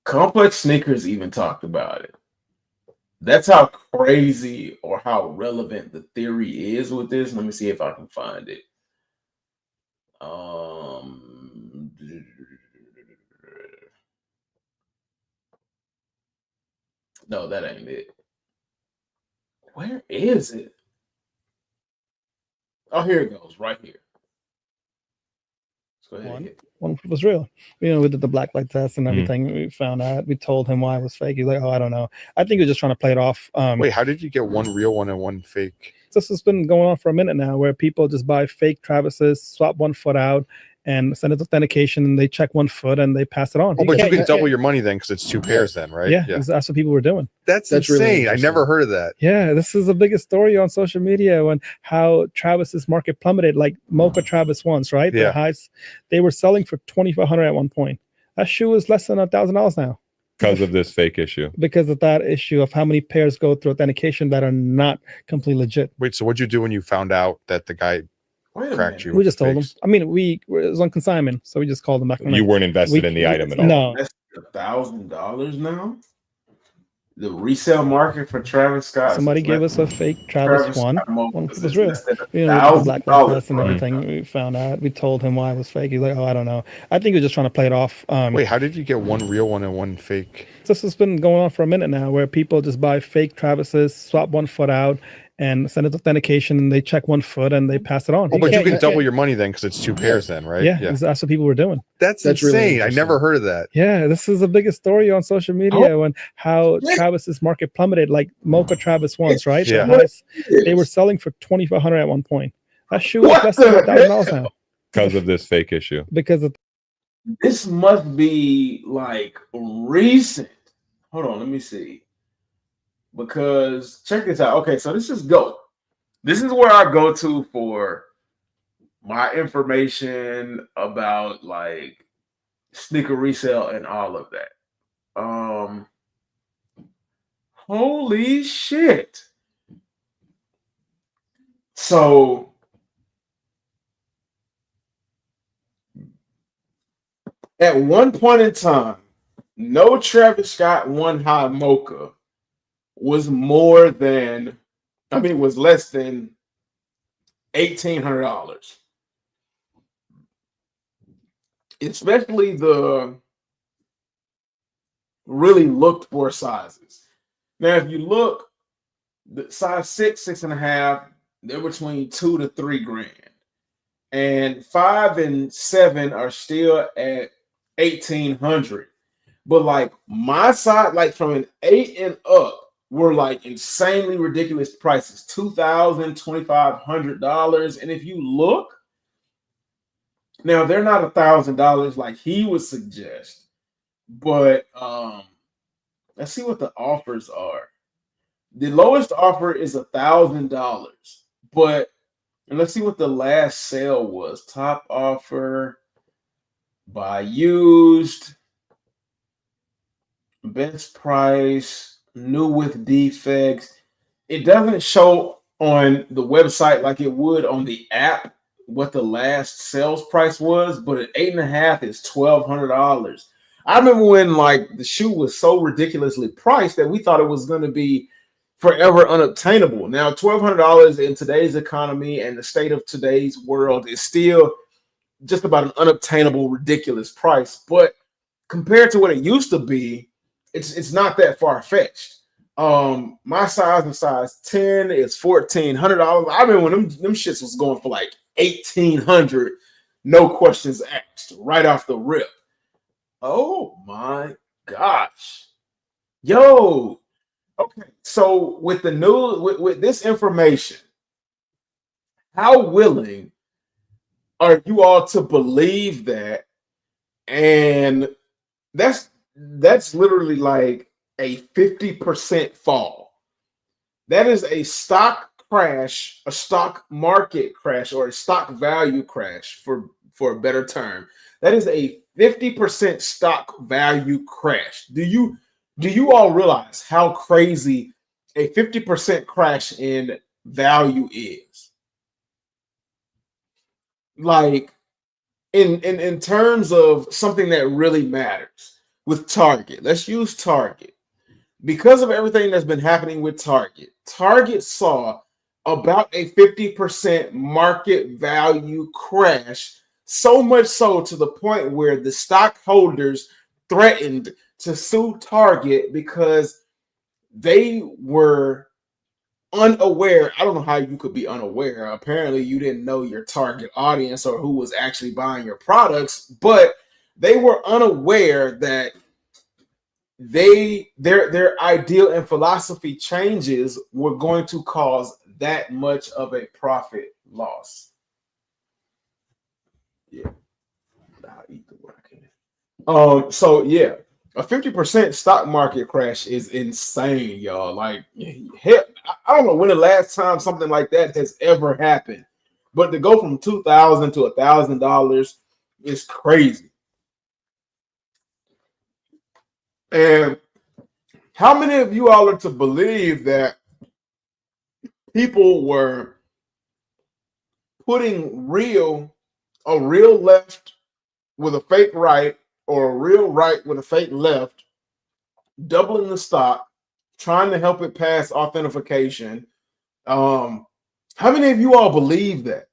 Complex Sneakers even talked about it. That's how crazy or how relevant the theory is with this. Let me see if I can find it. No, that ain't it. Where is it? Oh, here it goes, right here. Let's go ahead and hit it. One was real. You know, we did the black light test and everything. We found out. We told him why it was fake. He's like, "Oh, I don't know. I think he was just trying to play it off." Wait, how did you get one real one and one fake? This has been going on for a minute now, where people just buy fake Travises, swap one foot out, and send it to authentication, and they check one foot and they pass it on. Oh, but you can double your money then because it's two pairs then, right? Yeah, that's what people were doing. That's insane. Really I never heard of that. Yeah, this is the biggest story on social media when how Travis's market plummeted, like Mocha Travis once, right? Yeah. The highs, they were selling for $2,500 at one point. That shoe is less than $1,000 now because of this fake issue. because of that issue of how many pairs go through authentication that are not completely legit. Wait, so what'd you do when you found out that the guy Wait a cracked minute. you? We with just the told him. fakes? I mean, it was on consignment, so we just called him back. You weren't invested in the item at all. No. That's $1,000 now. The resale market for Travis Scott. Somebody gave us a fake Travis one. It was real. You know, the black $1,000, and everything. We found out. We told him why it was fake. He's like, "Oh, I don't know. I think he was just trying to play it off." Wait, how did you get one real one and one fake? This has been going on for a minute now, where people just buy fake Travises, swap one foot out, and send it to authentication, and they check one foot and they pass it on. Oh, but you can double your money then because it's 2 pairs then, right? Yeah, that's what people were doing. That's really insane. I never heard of that. Yeah, this is the biggest story on social media when how Travis's market plummeted, like Mocha Travis ones, right? Yeah. They were selling for $2,500 at one point. That shoe was less than $1,000 now Because of this fake issue. because of This must be like recent. Hold on, let me see. Because check this out. Okay, so this is GOAT. This is where I go to for my information about like sneaker resale and all of that. Holy shit. So at one point in time, no Travis Scott one high mocha was less than $1,800. Especially the really looked for sizes. Now, if you look, the size 6, 6.5, they're between $2,000 to $3,000. And 5 and 7 are still at $1,800. But like my side, like from an 8 and up, were like insanely ridiculous prices, $2,000, $2,500. And if you look, now they're not $1,000 like he would suggest, but let's see what the offers are. The lowest offer is $1,000, but and let's see what the last sale was. Top offer, buy used, best price, new with defects. It doesn't show on the website like it would on the app what the last sales price was, but at 8.5 is $1,200. I remember when like the shoe was so ridiculously priced that we thought it was going to be forever unobtainable. Now, $1,200 in today's economy and the state of today's world is still just about an unobtainable, ridiculous price. But compared to what it used to be, it's not that far-fetched. My size and size 10 is $1,400. I remember when them shits was going for like $1,800, no questions asked, right off the rip. Oh my gosh. Yo. Okay, so with the new with this information, how willing are you all to believe that? And that's literally like a 50% fall. That is a stock crash, a stock market crash, or a stock value crash for a better term. That is a 50% stock value crash. Do you all realize how crazy a 50% crash in value is? Like in terms of something that really matters with Target. Let's use Target. Because of everything that's been happening with Target, Target saw about a 50% market value crash, so much so to the point where the stockholders threatened to sue Target because they were unaware. I don't know how you could be unaware. Apparently, you didn't know your target audience or who was actually buying your products, but they were unaware that their ideal and philosophy changes were going to cause that much of a profit loss. Yeah, I'll eat the word I can. So yeah, a 50% stock market crash is insane, y'all. Like, hell, I don't know when the last time something like that has ever happened, but to go from $2,000 to $1,000 is crazy. And how many of you all are to believe that people were putting a real left with a fake right, or a real right with a fake left, doubling the stock, trying to help it pass authentication? How many of you all believe that?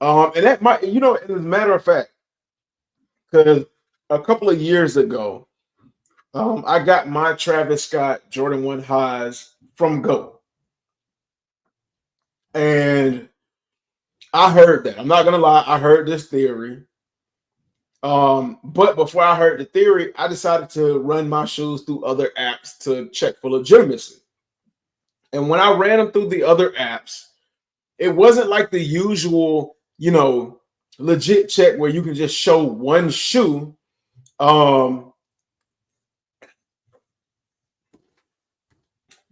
And that might, as a matter of fact, because a couple of years ago, I got my Travis Scott Jordan 1 highs from Go. And I heard that. I'm not going to lie. I heard this theory. But before I heard the theory, I decided to run my shoes through other apps to check for legitimacy. And when I ran them through the other apps, it wasn't like the usual, legit check where you can just show one shoe.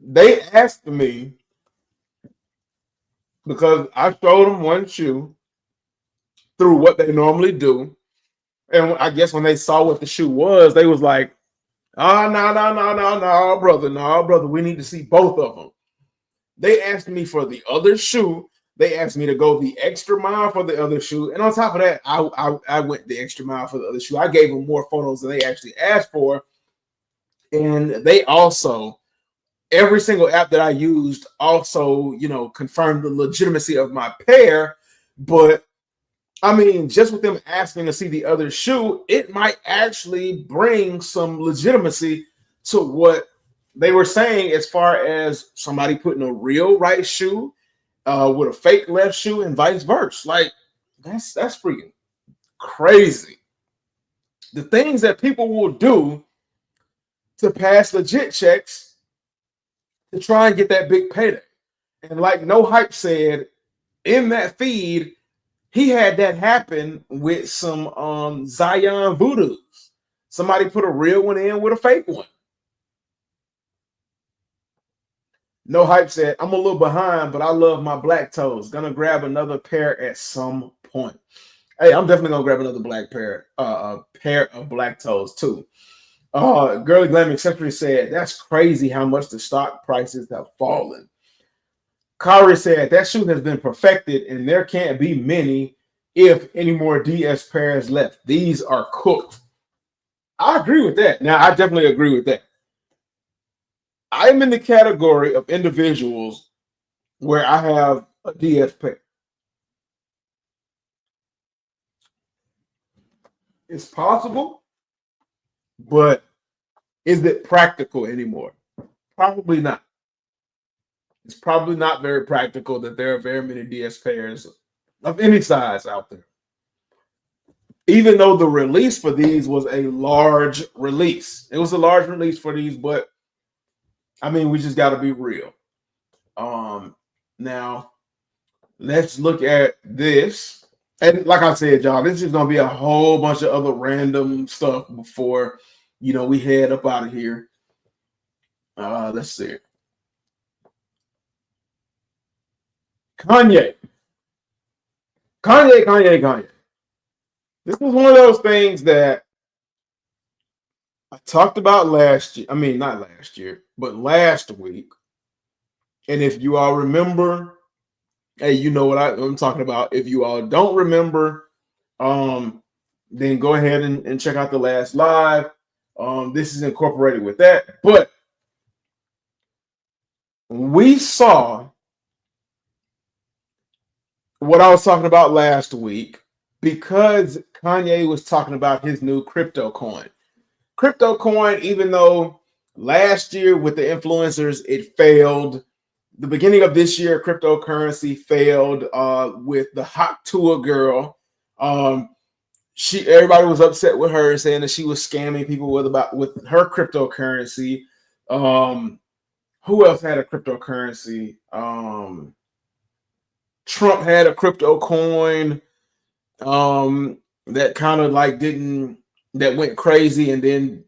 They asked me, because I showed them one shoe through what they normally do. And I guess when they saw what the shoe was, they was like, no, brother, we need to see both of them. They asked me for the other shoe. They asked me to go the extra mile for the other shoe. And on top of that, I went the extra mile for the other shoe. I gave them more photos than they actually asked for. And they also, every single app that I used also, confirmed the legitimacy of my pair. But I mean, just with them asking to see the other shoe, it might actually bring some legitimacy to what they were saying, as far as somebody putting a real right shoe with a fake left shoe and vice versa. Like, that's freaking crazy. The things that people will do to pass legit checks to try and get that big payday. And like No Hype said in that feed, he had that happen with some Zion Voodoos. Somebody put a real one in with a fake one. No Hype said, I'm a little behind, but I love my black toes. Gonna grab another pair at some point. Hey, I'm definitely gonna grab another pair of black toes too. Girly Glam Accessory said, that's crazy how much the stock prices have fallen. Kari said, that shoe has been perfected and there can't be many, if any more DS pairs left. These are cooked. I agree with that. Now, I definitely agree with that. I'm in the category of individuals where I have a DS pair. It's possible, but is it practical anymore? Probably not. It's probably not very practical that there are very many DS pairs of any size out there. Even though the release for these was a large release. It was a large release for these, but I mean, we just got to be real. Now, let's look at this. And like I said, y'all, this is going to be a whole bunch of other random stuff before, we head up out of here. Let's see. Kanye. This was one of those things that I talked about last year. I mean, not last year, but last week. And if you all remember, hey, you know what I'm talking about. If you all don't remember, then go ahead and check out the last live. This is incorporated with that. But we saw what I was talking about last week, because Kanye was talking about his new crypto coin. Crypto coin, even though last year with the influencers, it failed. The beginning of this year, cryptocurrency failed with the Hot Tour girl. Everybody was upset with her, saying that she was scamming people with her cryptocurrency. Who else had a cryptocurrency? Trump had a crypto coin that kind of like that went crazy and then,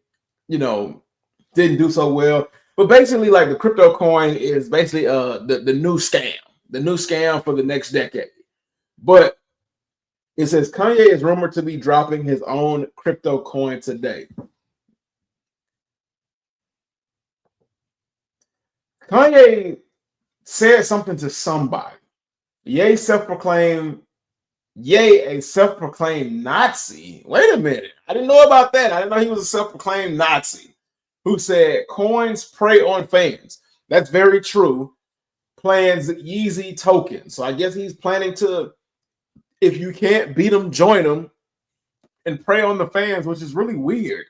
didn't do so well. But basically, like, the crypto coin is basically the new scam for the next decade. But it says Kanye is rumored to be dropping his own crypto coin today. Kanye said something to somebody. Ye self-proclaimed a self-proclaimed Nazi. Wait a minute. I didn't know about that. I didn't know he was a self-proclaimed Nazi who said coins prey on fans. That's very true. Plans Yeezy tokens. So I guess he's planning to, if you can't beat them, join them and prey on the fans, which is really weird.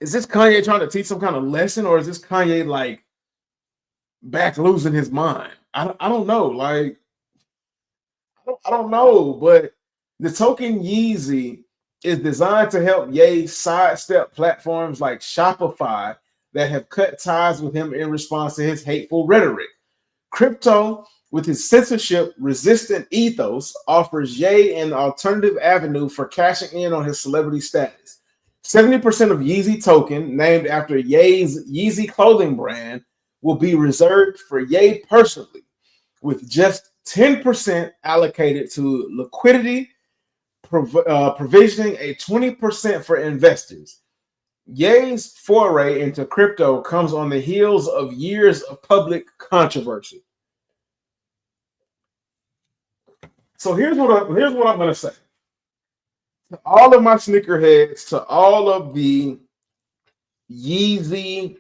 Is this Kanye trying to teach some kind of lesson, or is this Kanye like back losing his mind? I don't know. Like, I don't know, but the token Yeezy is designed to help Ye sidestep platforms like Shopify that have cut ties with him in response to his hateful rhetoric. Crypto, with his censorship-resistant ethos, offers Ye an alternative avenue for cashing in on his celebrity status. 70% of Yeezy token, named after Ye's Yeezy clothing brand, will be reserved for Ye personally, with just 10% allocated to liquidity, provisioning a 20% for investors. Ye's foray into crypto comes on the heels of years of public controversy. So here's what I'm going to say. To all of my sneakerheads, to all of the Yeezy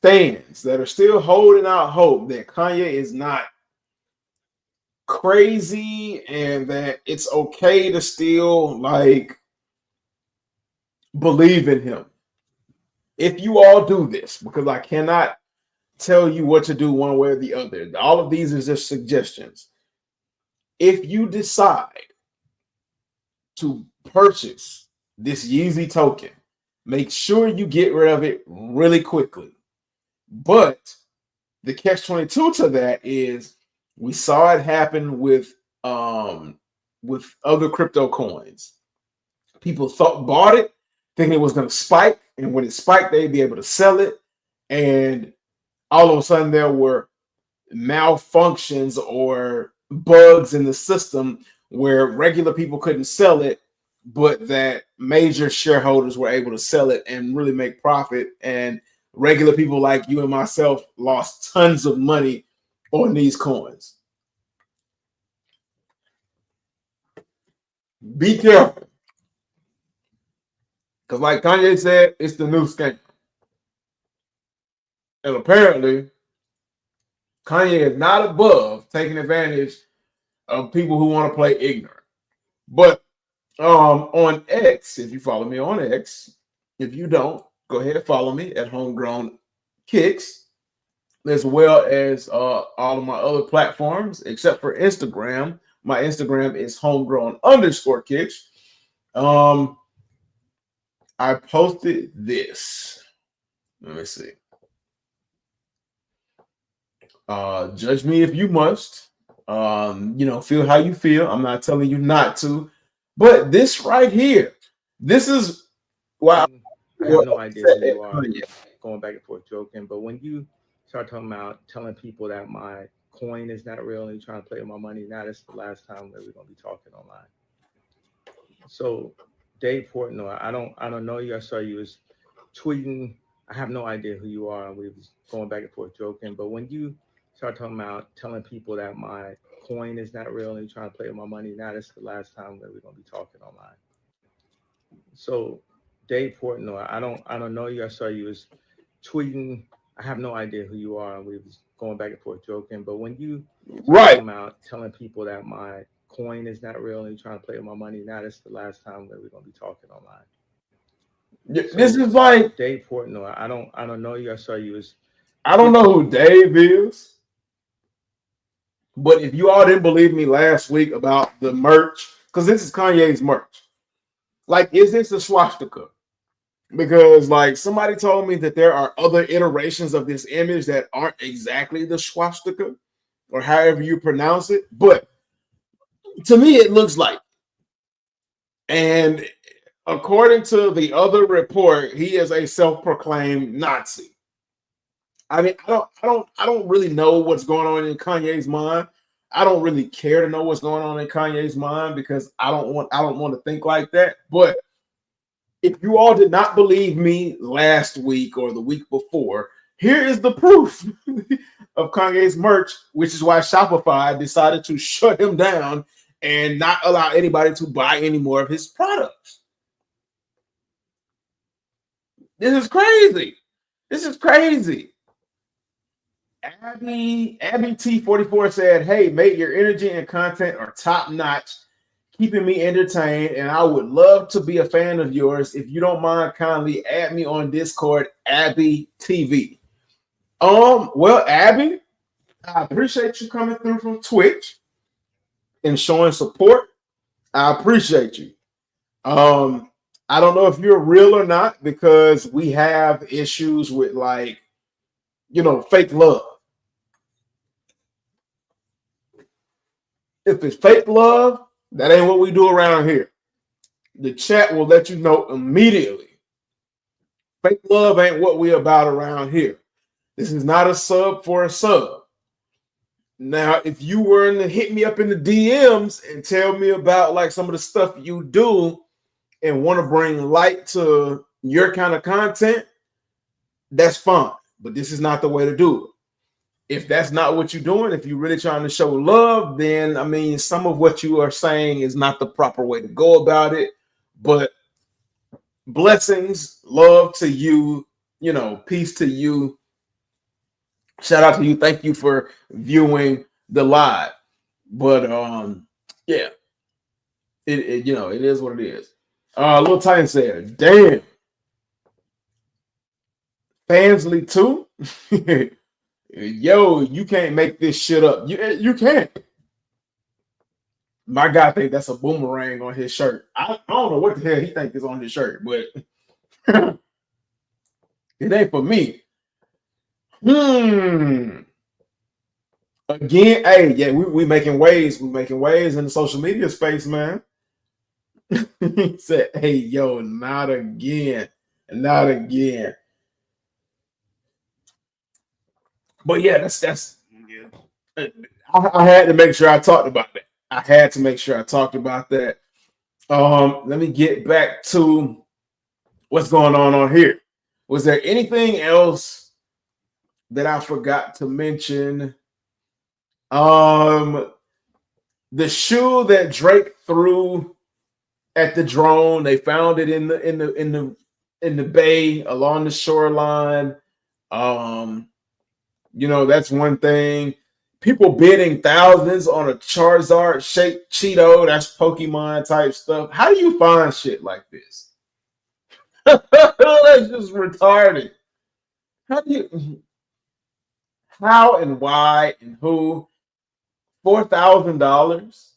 fans that are still holding out hope that Kanye is not crazy and that it's okay to still like believe in him. If you all do this, because I cannot tell you what to do one way or the other. All of these are just suggestions. If you decide to purchase this Yeezy token, make sure you get rid of it really quickly. But the catch-22 to that is we saw it happen with other crypto coins. People bought it thinking it was going to spike, and when it spiked, they'd be able to sell it, and all of a sudden there were malfunctions or bugs in the system where regular people couldn't sell it, but that major shareholders were able to sell it and really make profit, and regular people like you and myself lost tons of money on these coins. Be careful. Because like Kanye said, it's the new scam. And apparently, Kanye is not above taking advantage of people who want to play ignorant. But on X, if you follow me on X, if you don't, go ahead and follow me at Homegrown Kicks, as well as all of my other platforms, except for Instagram. My Instagram is homegrown_kicks. I posted this. Let me see. Judge me if you must. Feel how you feel. I'm not telling you not to. But this right here, this is why I have no idea who you are. Going back and forth joking, but when you start talking about telling people that my coin is not real and you're trying to play with my money, now that's the last time that we're gonna be talking online. So Dave Portnoy, I don't know you. I saw you was tweeting. I have no idea who you are. We was going back and forth joking, but when you start talking about telling people that my coin is not real and you're trying to play with my money, now that's the last time that we're gonna be talking online. So Dave Portnoy, I don't know you. I saw you was tweeting. I have no idea who you are. We was going back and forth joking, but when you talking about telling people that my coin is not real and you're trying to play with my money, now that's the last time that we're gonna be talking online. This is like Dave Portnoy. I don't know you. I saw you was. I don't know who Dave is, but if you all didn't believe me last week about the merch, because this is Kanye's merch. Like, is this a swastika? Because like somebody told me that there are other iterations of this image that aren't exactly the swastika, or however you pronounce it, but to me it looks like. And according to the other report, he is a self-proclaimed Nazi. I mean, I don't really know what's going on in Kanye's mind. I don't really care to know what's going on in Kanye's mind because I don't want to think like that. But if you all did not believe me last week or the week before, here is the proof of Kanye's merch, which is why Shopify decided to shut him down and not allow anybody to buy any more of his products. This is crazy. This is crazy. Abby T44 said, "Hey, mate, your energy and content are top notch, keeping me entertained, and I would love to be a fan of yours. If you don't mind, kindly add me on Discord, Abby TV." Well, Abby, I appreciate you coming through from Twitch and showing support. I appreciate you. I don't know if you're real or not because we have issues with fake love. If it's fake love, that ain't what we do around here. The chat will let you know immediately. Fake love ain't what we about around here. This is not a sub for a sub. Now, if you were to hit me up in the DMs and tell me about like some of the stuff you do and want to bring light to your kind of content, that's fine. But this is not the way to do it. If that's not what you're doing, if you're really trying to show love, then I mean, some of what you are saying is not the proper way to go about it. But blessings, love to you, peace to you. Shout out to you. Thank you for viewing the live. But yeah, it is what it is. Lil Titan said, "Damn, Fansley too." Yo, you can't make this shit up. You can't. My guy think that's a boomerang on his shirt. I don't know what the hell he think is on his shirt, but it ain't for me. Again, hey, yeah, we making waves. We making waves in the social media space, man. He said, "Hey, yo, not again. Not again." But yeah, that's I had to make sure I talked about that. I had to make sure I talked about that. Let me get back to what's going on here. Was there anything else that I forgot to mention? The shoe that Drake threw at the drone, they found it in the bay along the shoreline. That's one thing. People bidding thousands on a Charizard shaped Cheeto, that's Pokemon type stuff. How do you find shit like this? That's just retarded. How and why and who? $4,000?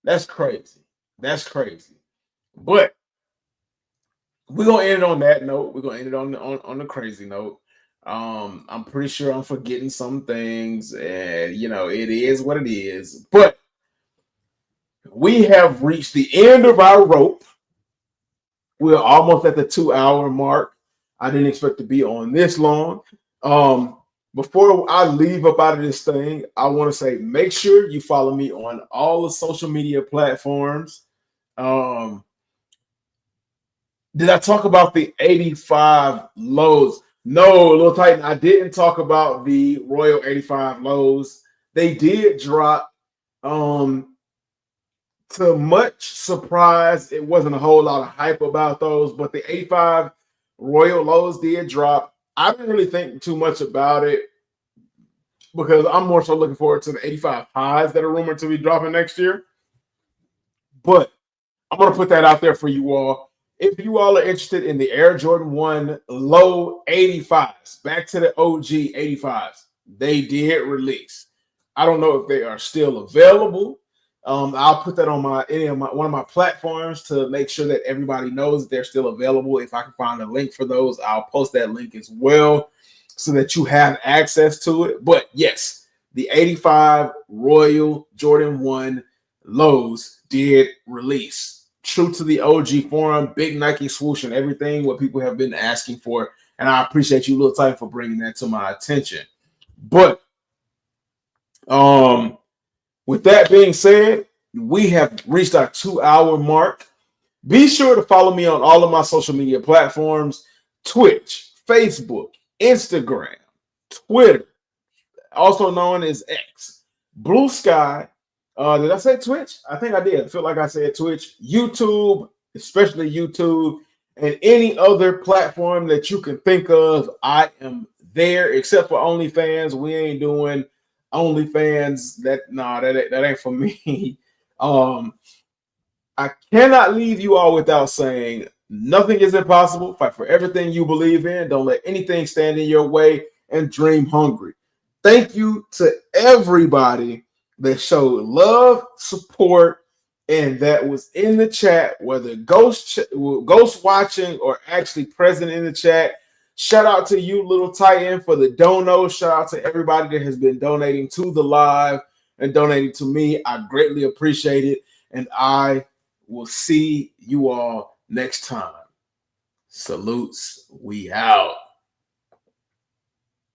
That's crazy. That's crazy. But we're gonna end it on that note. We're gonna end it on the crazy note. I'm pretty sure I'm forgetting some things, and it is what it is. But we have reached the end of our rope. We're almost at the 2-hour mark. I didn't expect to be on this long. Before I leave up out of this thing, I want to say make sure you follow me on all the social media platforms. Did I talk about the 85 lows? No, Lil Titan, I didn't talk about the Royal 85 lows. They did drop. To much surprise, it wasn't a whole lot of hype about those, but the 85 Royal lows did drop. I didn't really think too much about it because I'm more so looking forward to the 85 highs that are rumored to be dropping next year. But I'm going to put that out there for you all. If you all are interested in the Air Jordan 1 low 85s, back to the OG 85s, they did release. I don't know if they are still available. I'll put that on one of my platforms to make sure that everybody knows that they're still available. If I can find a link for those, I'll post that link as well so that you have access to it. But yes, the 85 Royal Jordan 1 lows did release. True to the OG form, big Nike swoosh and everything, what people have been asking for. And I appreciate you, Lil Titan, for bringing that to my attention. But with that being said, we have reached our 2-hour mark. Be sure to follow me on all of my social media platforms: Twitch, Facebook, Instagram, Twitter, also known as X, Blue Sky. Did I say Twitch? I think I did. I feel like I said Twitch, YouTube, especially YouTube, and any other platform that you can think of. I am there, except for OnlyFans. We ain't doing OnlyFans. That ain't for me. I cannot leave you all without saying nothing is impossible. Fight for everything you believe in. Don't let anything stand in your way, and dream hungry. Thank you to everybody that showed love, support, and that was in the chat, whether ghost watching or actually present in the chat. Shout out to you, Little Titan, for the dono. Shout out to everybody that has been donating to the live and donating to me. I greatly appreciate it, and I will see you all next time. Salutes. We out.